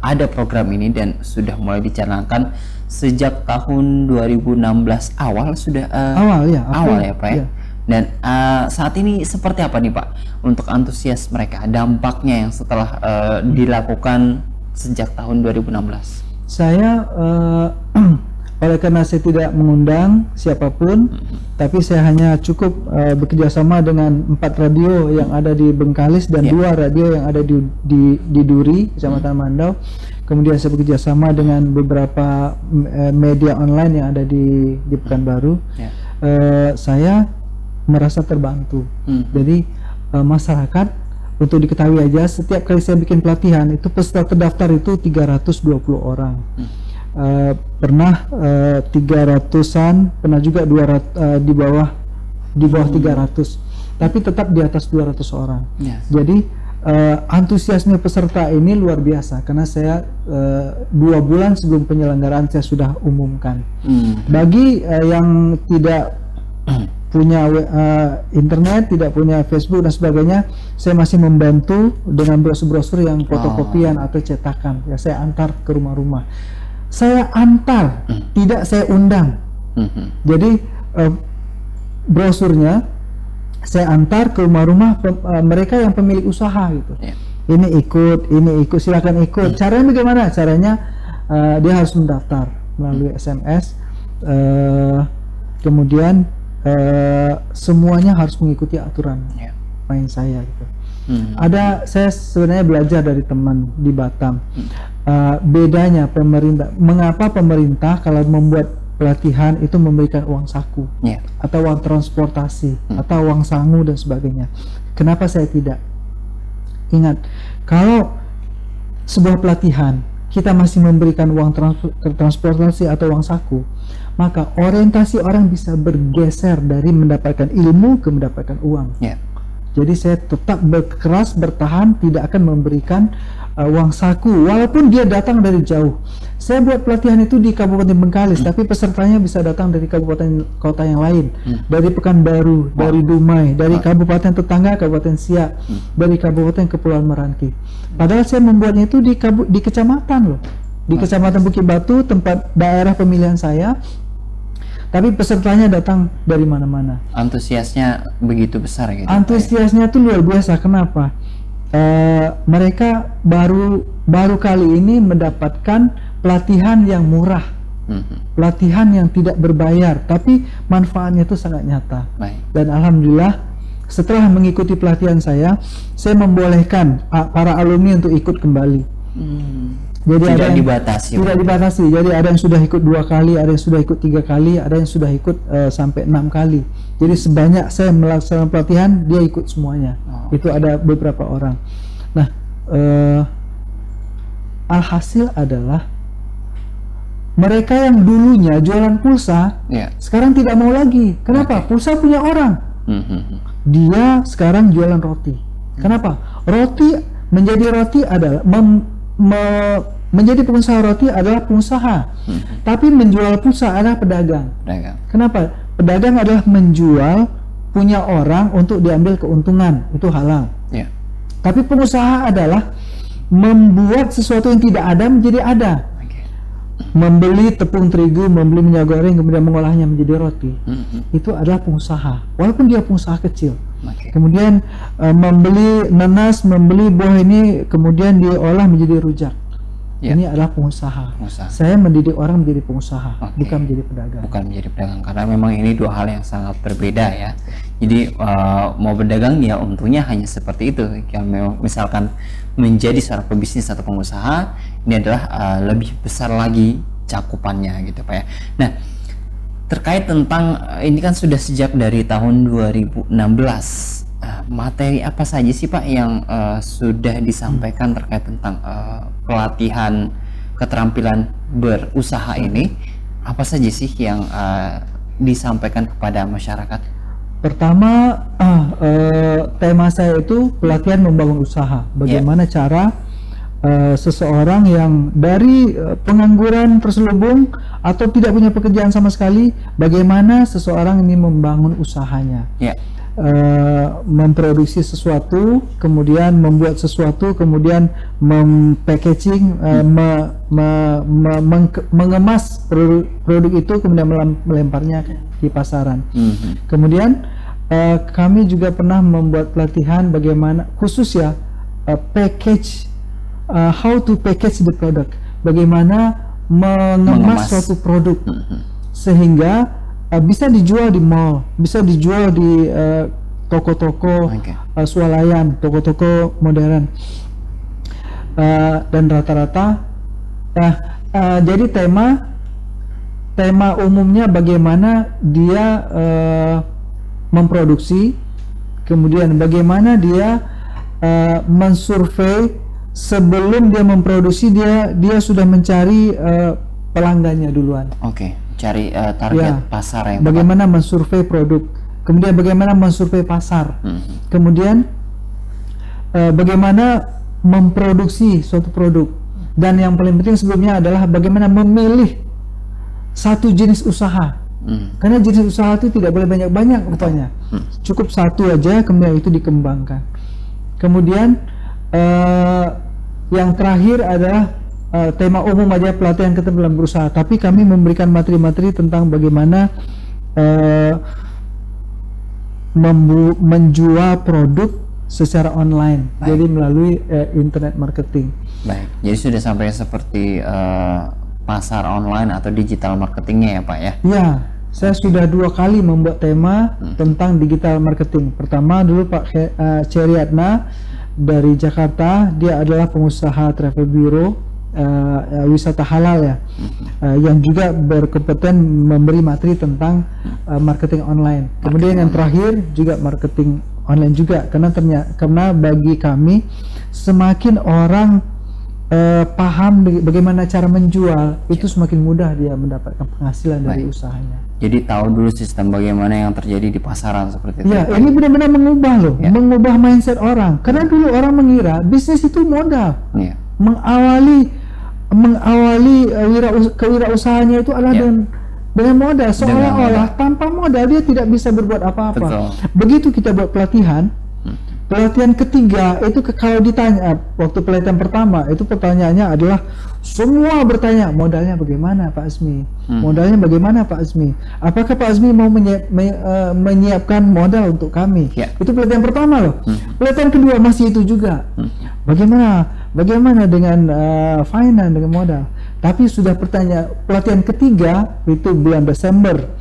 ada program ini dan sudah mulai dicanangkan sejak tahun 2016 awal sudah Awal ya, awal ya Pak ya. Iya. Dan saat ini seperti apa nih Pak untuk antusias mereka, dampaknya yang setelah dilakukan sejak tahun 2016? Saya oleh karena saya tidak mengundang siapapun, tapi saya hanya cukup bekerja sama dengan 4 radio yang ada di Bengkalis dan 2 radio yang ada di Duri, Kecamatan Mandau. Kemudian saya bekerja sama dengan beberapa media online yang ada di Pekanbaru. Saya merasa terbantu. Jadi masyarakat, untuk diketahui aja, setiap kali saya bikin pelatihan itu peserta terdaftar itu 320 orang. Pernah 300-an, pernah juga 200, di bawah 300, tapi tetap di atas 200 orang. Jadi antusiasme peserta ini luar biasa, karena saya 2 bulan sebelum penyelenggaraan saya sudah umumkan. Bagi yang tidak punya internet, tidak punya Facebook dan sebagainya, saya masih membantu dengan brosur-brosur yang fotokopian atau cetakan. Ya, saya antar ke rumah-rumah. Saya antar, tidak saya undang. Jadi brosurnya saya antar ke rumah-rumah mereka yang pemilik usaha gitu. Ini ikut, silakan ikut. Caranya bagaimana? Caranya dia harus mendaftar melalui SMS. Kemudian semuanya harus mengikuti aturan main saya gitu. Saya sebenarnya belajar dari teman di Batam. Bedanya pemerintah, mengapa pemerintah kalau membuat pelatihan itu memberikan uang saku atau uang transportasi atau uang sangu dan sebagainya. Kenapa saya tidak? Ingat, kalau sebuah pelatihan kita masih memberikan uang transportasi atau uang saku, maka orientasi orang bisa bergeser dari mendapatkan ilmu ke mendapatkan uang. Jadi saya tetap berkeras bertahan, tidak akan memberikan uang saku walaupun dia datang dari jauh. Saya buat pelatihan itu di Kabupaten Bengkalis, tapi pesertanya bisa datang dari kabupaten kota yang lain, dari Pekanbaru, dari Dumai, dari kabupaten tetangga Kabupaten Siak, dari Kabupaten Kepulauan Meranti. Padahal saya membuatnya itu di kecamatan loh, di Kecamatan Bukit Batu, tempat daerah pemilihan saya. Tapi pesertanya datang dari mana-mana. Antusiasnya begitu besar gitu. Antusiasnya tuh luar biasa. Kenapa? Mereka baru kali ini mendapatkan pelatihan yang murah, pelatihan yang tidak berbayar, tapi manfaatnya itu sangat nyata. Dan alhamdulillah, setelah mengikuti pelatihan saya membolehkan para alumni untuk ikut kembali. Jadi tidak dibatasi. Jadi ada yang sudah ikut 2 kali, ada yang sudah ikut 3 kali, ada yang sudah ikut sampai 6 kali. Jadi sebanyak saya melaksanakan pelatihan, dia ikut semuanya. Itu ada beberapa orang. Nah, alhasil adalah mereka yang dulunya jualan pulsa, sekarang tidak mau lagi. Kenapa? Pulsa punya orang. Dia sekarang jualan roti. Kenapa? Menjadi roti adalah menjadi pengusaha roti adalah pengusaha, tapi menjual pulsa adalah pedagang. Kenapa? Pedagang adalah menjual punya orang untuk diambil keuntungan, itu halal. Tapi pengusaha adalah membuat sesuatu yang tidak ada menjadi ada. Membeli tepung terigu, membeli minyak goreng, kemudian mengolahnya menjadi roti. Itu adalah pengusaha, walaupun dia pengusaha kecil. Kemudian membeli nanas, membeli buah ini, kemudian diolah menjadi rujak. Ini adalah pengusaha. Saya mendidik orang menjadi pengusaha, bukan menjadi pedagang. Bukan menjadi pedagang, karena memang ini 2 hal yang sangat berbeda ya. Jadi mau berdagang ya untungnya hanya seperti itu. Kalau memang misalkan menjadi seorang pebisnis atau pengusaha, ini adalah lebih besar lagi cakupannya gitu Pak ya. Nah, terkait tentang ini kan sudah sejak dari tahun 2016, materi apa saja sih Pak yang sudah disampaikan terkait tentang pelatihan keterampilan berusaha ini? Apa saja sih yang disampaikan kepada masyarakat? Pertama, tema saya itu pelatihan membangun usaha. Bagaimana cara seseorang yang dari pengangguran terselubung atau tidak punya pekerjaan sama sekali, bagaimana seseorang ini membangun usahanya. Ya. Memproduksi sesuatu, kemudian membuat sesuatu, kemudian packaging, mengemas produk itu, kemudian melemparnya di pasaran. Kemudian kami juga pernah membuat pelatihan bagaimana khusus ya package, how to package the product, bagaimana mengemas suatu produk sehingga bisa dijual di mall, bisa dijual di toko-toko swalayan, toko-toko modern, dan rata-rata jadi tema umumnya bagaimana dia memproduksi, kemudian bagaimana dia mensurvei sebelum dia memproduksi, dia sudah mencari pelanggannya duluan. Cari target pasar yang bagaimana mensurvei produk, kemudian bagaimana mensurvei pasar, kemudian bagaimana memproduksi suatu produk, dan yang paling penting sebelumnya adalah bagaimana memilih satu jenis usaha, karena jenis usaha itu tidak boleh banyak-banyak rupanya, cukup satu aja, kemudian itu dikembangkan. Kemudian yang terakhir adalah tema umum aja, pelatihan kita dalam berusaha, tapi kami memberikan materi-materi tentang bagaimana menjual produk secara online. Baik. Jadi melalui internet marketing. Baik, jadi sudah sampai seperti pasar online atau digital marketingnya ya Pak ya? Ya, saya sudah 2 kali membuat tema tentang digital marketing. Pertama dulu Pak Ceriatna dari Jakarta, dia adalah pengusaha travel bureau, wisata halal ya, yang juga berkompeten memberi materi tentang marketing online. Kemudian yang terakhir juga marketing online juga, karena bagi kami semakin orang paham bagaimana cara menjual, itu semakin mudah dia mendapatkan penghasilan dari usahanya. Jadi tahu dulu sistem bagaimana yang terjadi di pasaran seperti itu. Ya, ini benar-benar mengubah loh, mengubah mindset orang. Karena dulu orang mengira bisnis itu modal. Mengawali kewirausahanya itu adalah dengan modal, seolah-olah tanpa modal dia tidak bisa berbuat apa-apa. Begitu kita buat pelatihan ketiga itu kalau ditanya, waktu pelatihan pertama itu pertanyaannya adalah semua bertanya modalnya bagaimana Pak Azmi, modalnya bagaimana Pak Azmi, apakah Pak Azmi mau menyiapkan modal untuk kami. Itu pelatihan pertama loh. Pelatihan kedua masih itu juga, bagaimana dengan finance, dengan modal. Tapi sudah pelatihan ketiga itu bulan Desember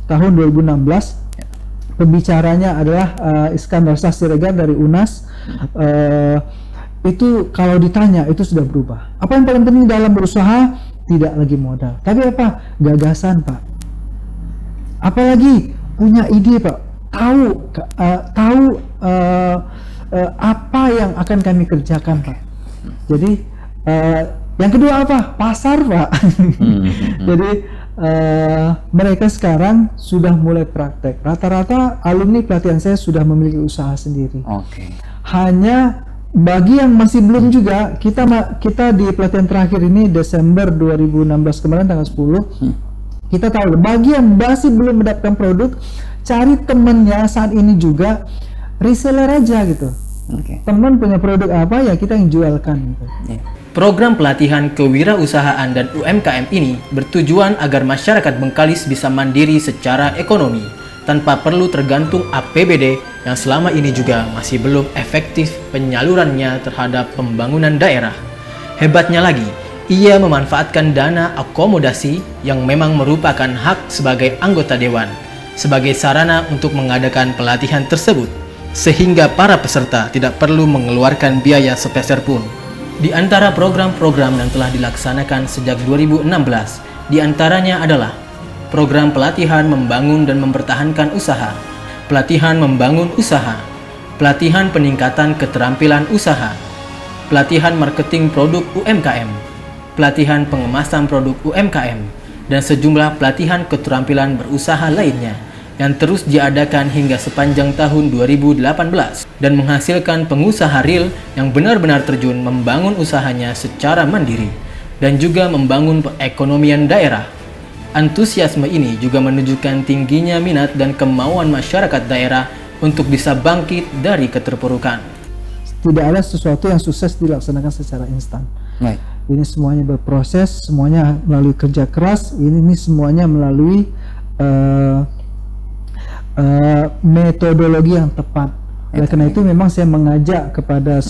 tahun 2016. Pembicaranya adalah Iskandar Siregar dari UNAS. Itu kalau ditanya itu sudah berubah. Apa yang paling penting dalam berusaha? Tidak lagi modal, tapi apa? Gagasan Pak. Apalagi punya ide Pak. Tahu apa yang akan kami kerjakan Pak. Jadi yang kedua apa? Pasar Pak. Jadi mereka sekarang sudah mulai praktek. Rata-rata alumni pelatihan saya sudah memiliki usaha sendiri. Hanya bagi yang masih belum juga, kita di pelatihan terakhir ini Desember 2016 kemarin tanggal 10, kita tahu bagi yang masih belum mendapatkan produk, cari temennya saat ini juga, reseller aja gitu. Teman punya produk apa ya kita yang jualkan gitu. Program pelatihan kewirausahaan dan UMKM ini bertujuan agar masyarakat Bengkalis bisa mandiri secara ekonomi tanpa perlu tergantung APBD yang selama ini juga masih belum efektif penyalurannya terhadap pembangunan daerah. Hebatnya lagi, ia memanfaatkan dana akomodasi yang memang merupakan hak sebagai anggota dewan sebagai sarana untuk mengadakan pelatihan tersebut, sehingga para peserta tidak perlu mengeluarkan biaya sepeser pun. Di antara program-program yang telah dilaksanakan sejak 2016, di antaranya adalah program pelatihan membangun dan mempertahankan usaha, pelatihan membangun usaha, pelatihan peningkatan keterampilan usaha, pelatihan marketing produk UMKM, pelatihan pengemasan produk UMKM, dan sejumlah pelatihan keterampilan berusaha lainnya yang terus diadakan hingga sepanjang tahun 2018 dan menghasilkan pengusaha real yang benar-benar terjun membangun usahanya secara mandiri dan juga membangun perekonomian daerah. Antusiasme ini juga menunjukkan tingginya minat dan kemauan masyarakat daerah untuk bisa bangkit dari keterpurukan. Tidak ada sesuatu yang sukses dilaksanakan secara instan. Baik. Ini semuanya berproses, semuanya melalui kerja keras, ini semuanya melalui metodologi yang tepat. Oleh karena itu memang saya mengajak kepada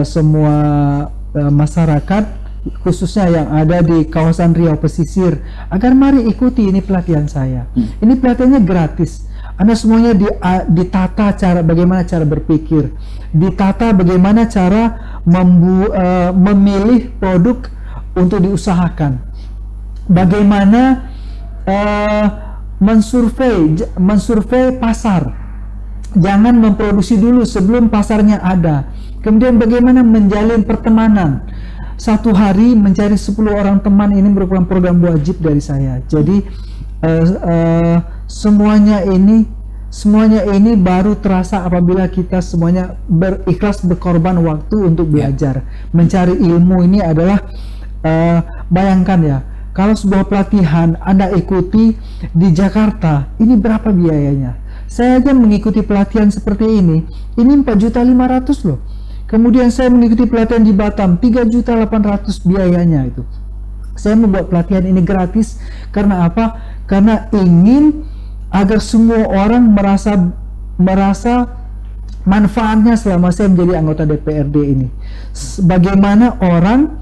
semua masyarakat, khususnya yang ada di kawasan Riau Pesisir, agar mari ikuti ini pelatihan saya. Ini pelatihannya gratis. Anda semuanya ditata bagaimana cara berpikir, ditata bagaimana cara memilih produk untuk diusahakan, bagaimana mensurvei pasar. Jangan memproduksi dulu sebelum pasarnya ada. Kemudian bagaimana menjalin pertemanan. Satu hari mencari 10 orang teman, ini merupakan program wajib dari saya. Jadi semuanya ini baru terasa apabila kita semuanya berikhlas berkorban waktu untuk belajar. Mencari ilmu ini adalah bayangkan ya, kalau sebuah pelatihan Anda ikuti di Jakarta, ini berapa biayanya? Saya aja mengikuti pelatihan seperti ini 4.500.000 loh. Kemudian saya mengikuti pelatihan di Batam, 3.800.000 biayanya itu. Saya membuat pelatihan ini gratis karena apa? Karena ingin agar semua orang merasa manfaatnya selama saya menjadi anggota DPRD ini. Bagaimana orang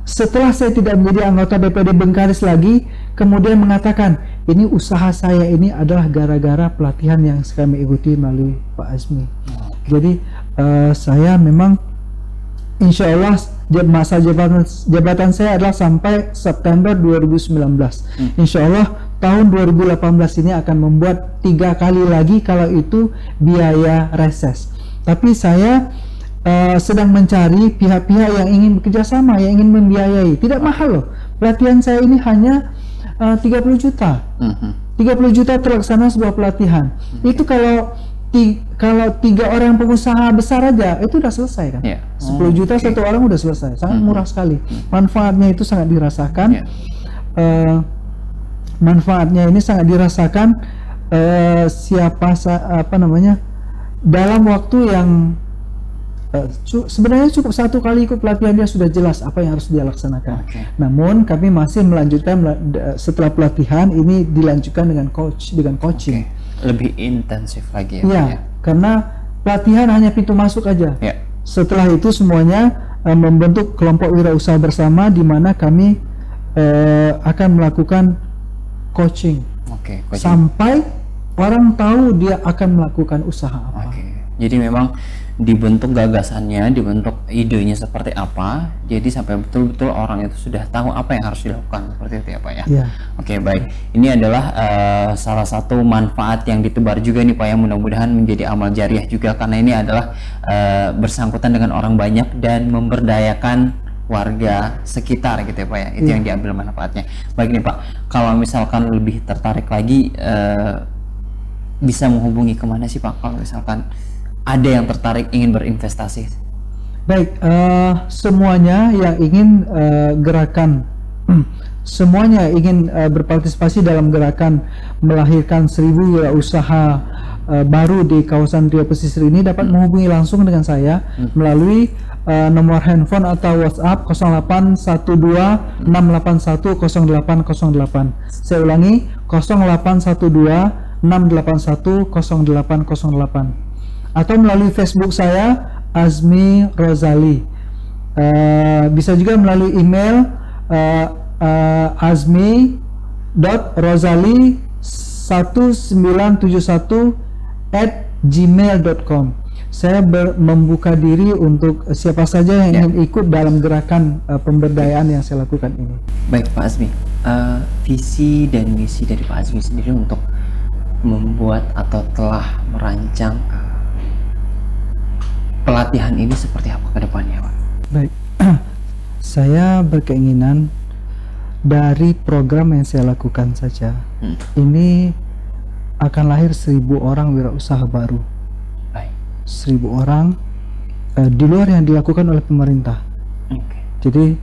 setelah saya tidak menjadi anggota DPRD Bengkalis lagi, kemudian mengatakan, ini usaha saya ini adalah gara-gara pelatihan yang kami ikuti melalui Pak Azmi. Jadi saya memang insya Allah masa jabatan saya adalah sampai September 2019. Insya Allah tahun 2018 ini akan membuat 3 kali lagi kalau itu biaya reses. Tapi saya sedang mencari pihak-pihak yang ingin bekerja sama, yang ingin membiayai. Tidak mahal loh. Pelatihan saya ini hanya 30 juta. 30 juta terlaksana sebuah pelatihan. Itu kalau 3 orang pengusaha besar aja itu udah selesai kan. 10 juta satu orang udah selesai. Sangat murah sekali. Manfaatnya itu sangat dirasakan. Manfaatnya ini sangat dirasakan dalam waktu yang sebenarnya cukup 1 kali ikut pelatihan dia sudah jelas apa yang harus dia laksanakan. Namun kami masih melanjutkan setelah pelatihan ini dilanjutkan dengan coaching. Lebih intensif lagi ya. Karena pelatihan hanya pintu masuk aja. Setelah itu semuanya membentuk kelompok wirausaha bersama di mana kami akan melakukan coaching. Sampai orang tahu dia akan melakukan usaha apa. Jadi memang dibentuk gagasannya, dibentuk idenya seperti apa, jadi sampai betul-betul orang itu sudah tahu apa yang harus dilakukan, seperti itu ya Pak ya. Oke, baik. Ini adalah salah satu manfaat yang ditebar juga nih Pak ya, mudah-mudahan menjadi amal jariah juga, karena ini adalah bersangkutan dengan orang banyak dan memberdayakan warga sekitar gitu ya Pak ya. Itu yang diambil manfaatnya. Baik nih Pak, kalau misalkan lebih tertarik lagi bisa menghubungi kemana sih Pak kalau misalkan ada yang tertarik ingin berinvestasi? Baik, semuanya yang ingin semuanya ingin berpartisipasi dalam gerakan melahirkan 1000 wirausaha baru di kawasan Riau Pesisir ini dapat menghubungi langsung dengan saya melalui nomor handphone atau WhatsApp 0812 681 0808. Saya ulangi 0812 681 0808. Atau melalui Facebook saya Azmi Rozali. Bisa juga melalui email azmi.rozali1971@gmail.com. Saya membuka diri untuk siapa saja yang ingin ikut dalam gerakan pemberdayaan yang saya lakukan ini. Baik Pak Azmi, visi dan misi dari Pak Azmi sendiri untuk membuat atau telah merancang pelatihan ini seperti apa ke depannya Pak? Baik, saya berkeinginan dari program yang saya lakukan saja, ini akan lahir 1.000 orang wirausaha baru. Baik. 1.000 orang di luar yang dilakukan oleh pemerintah. Oke. Jadi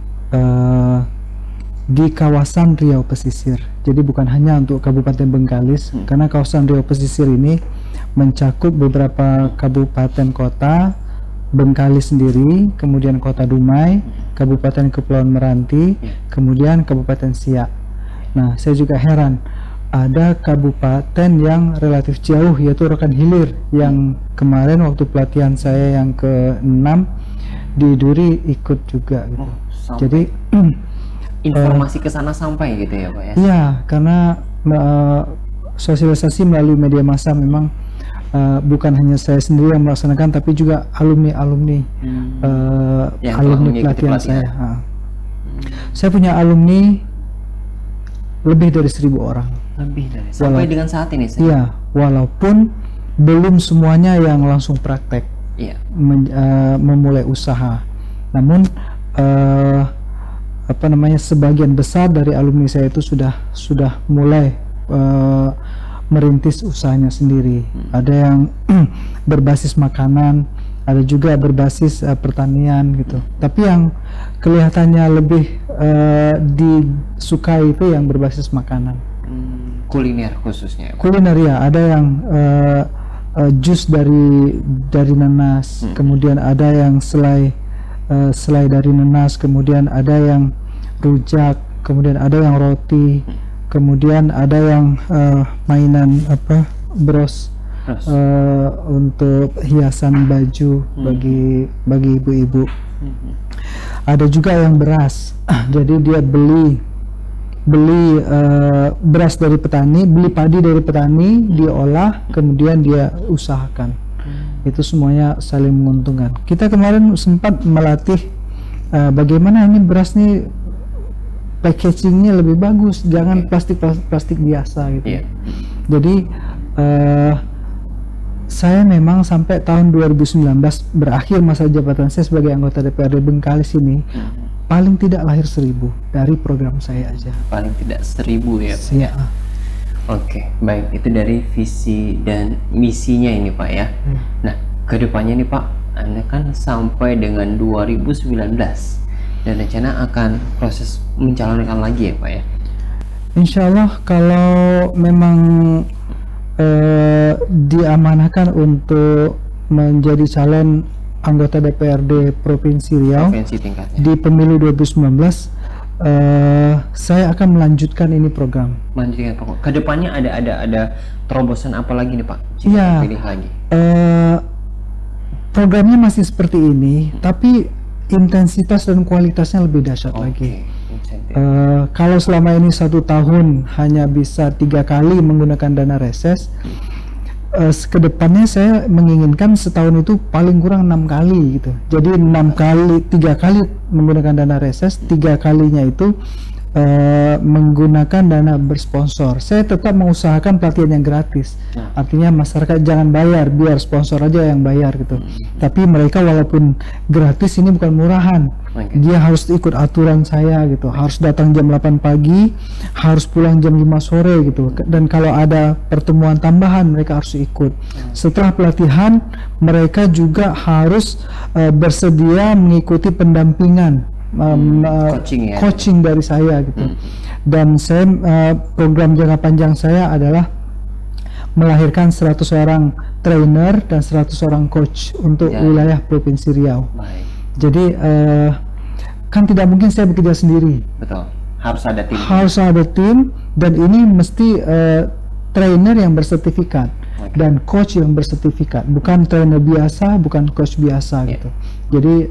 di kawasan Riau Pesisir. Jadi bukan hanya untuk Kabupaten Bengkalis, karena kawasan Riau Pesisir ini mencakup beberapa kabupaten kota, Bengkalis sendiri, kemudian Kota Dumai, Kabupaten Kepulauan Meranti, kemudian Kabupaten Siak. Nah, saya juga heran, ada kabupaten yang relatif jauh, yaitu Rokan Hilir, yang kemarin waktu pelatihan saya yang ke-6 di Duri ikut juga gitu. Jadi informasi ke sana sampai gitu ya Pak ya? iya, karena sosialisasi melalui media massa memang bukan hanya saya sendiri yang melaksanakan, tapi juga alumni-alumni alumni pelatihan saya. Saya punya alumni lebih dari 1.000 orang. Lebih dari sampai dengan saat ini saya. Iya, walaupun belum semuanya yang langsung praktek, Iya. Memulai usaha. Namun sebagian besar dari alumni saya itu sudah mulai merintis usahanya sendiri. Ada yang berbasis makanan, ada juga berbasis pertanian gitu. Tapi yang kelihatannya lebih disukai itu yang berbasis makanan. Kuliner khususnya. Kuliner ya, ada yang jus dari nanas, kemudian ada yang selai dari nanas, kemudian ada yang rujak, kemudian ada yang roti, kemudian ada yang mainan bros untuk hiasan baju bagi ibu-ibu. Ada juga yang beras, jadi dia beli beras dari petani, beli padi dari petani, diolah, kemudian dia usahakan. Itu semuanya saling menguntungkan. Kita kemarin sempat melatih bagaimana ini beras nih packagingnya lebih bagus, jangan plastik biasa gitu. Jadi saya memang sampai tahun 2019 berakhir masa jabatan saya sebagai anggota DPRD Bengkalis ini, paling tidak lahir 1.000 dari program saya aja. Paling tidak 1.000 ya Pak? Iya. Oke, baik, itu dari visi dan misinya ini Pak ya. Nah, kedepannya nih Pak, Anda kan sampai dengan 2019 dan rencana akan proses mencalonkan lagi ya Pak ya? Insya Allah kalau memang diamanahkan untuk menjadi calon anggota DPRD Provinsi Riau tingkatnya di pemilu 2019, saya akan melanjutkan ini program. Melanjutkan pokok. Kedepannya ada terobosan apa lagi nih Pak? Iya. Pilih lagi. Programnya masih seperti ini, tapi intensitas dan kualitasnya lebih dahsyat lagi. Kalau selama ini 1 tahun hanya bisa 3 kali menggunakan dana reses, kedepannya saya menginginkan setahun itu paling kurang 6 kali gitu. Jadi 3 kali menggunakan dana reses, 3 kalinya itu menggunakan dana bersponsor. Saya tetap mengusahakan pelatihan yang gratis. Artinya masyarakat jangan bayar, biar sponsor aja yang bayar gitu. Tapi mereka walaupun gratis, ini bukan murahan. Dia harus ikut aturan saya gitu. Harus datang jam 8 pagi, harus pulang jam 5 sore gitu. Dan kalau ada pertemuan tambahan, mereka harus ikut. Setelah pelatihan, mereka juga harus bersedia mengikuti pendampingan coaching dari saya gitu. Dan saya program jangka panjang saya adalah melahirkan 100 orang trainer dan 100 orang coach untuk wilayah Provinsi Riau. Jadi kan tidak mungkin saya bekerja sendiri. Betul. Harus ada tim dan ini mesti trainer yang bersertifikat dan coach yang bersertifikat, bukan trainer biasa, bukan coach biasa gitu. Jadi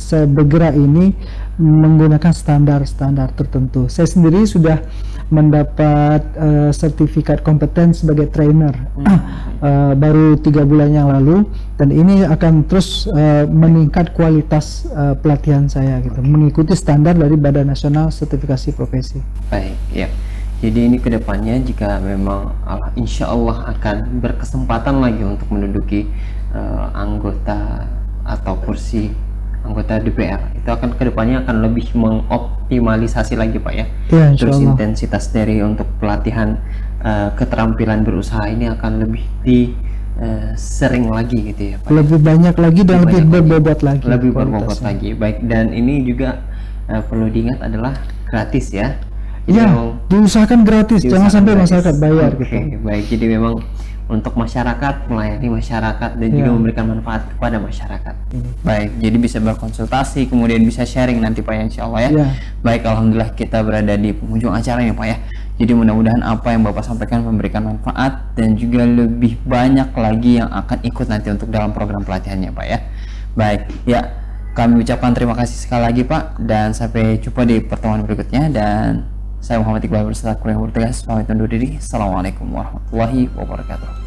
saya bergerak ini menggunakan standar-standar tertentu. Saya sendiri sudah mendapat sertifikat kompeten sebagai trainer baru 3 bulan yang lalu, dan ini akan terus meningkat kualitas pelatihan saya gitu, mengikuti standar dari Badan Nasional Sertifikasi Profesi. Baik, ya. Jadi ini kedepannya jika memang insya Allah akan berkesempatan lagi untuk menduduki anggota atau kursi anggota DPR. Itu akan kedepannya akan lebih mengoptimalisasi lagi Pak ya. Ya, Terus insyaallah. intensitas dari untuk pelatihan keterampilan berusaha ini akan lebih sering lagi gitu ya Pak. Lebih banyak lagi dan lebih Lebih banyak berbobot lagi. Lebih berbobot kualitasnya. lagi. Baik, dan ini juga perlu diingat adalah gratis ya. Jadi Ya, memang diusahakan gratis, jangan diusahakan sampai gratis. masyarakat bayar Oke, gitu. baik. Jadi memang untuk masyarakat, melayani masyarakat dan juga Ya. memberikan manfaat kepada masyarakat. Baik, jadi bisa berkonsultasi, kemudian bisa sharing nanti Pak ya, insya Allah ya. Ya. Baik, alhamdulillah kita berada di penghujung acaranya Pak ya. Jadi mudah-mudahan apa yang Bapak sampaikan memberikan manfaat dan juga lebih banyak lagi yang akan ikut nanti untuk dalam program pelatihannya Pak ya. Baik, ya kami ucapkan terima kasih sekali lagi Pak, dan sampai jumpa di pertemuan berikutnya. Dan saya Muhammad Iqbal berserta kru yang bertugas pamit undur diri. Assalamualaikum warahmatullahi wabarakatuh.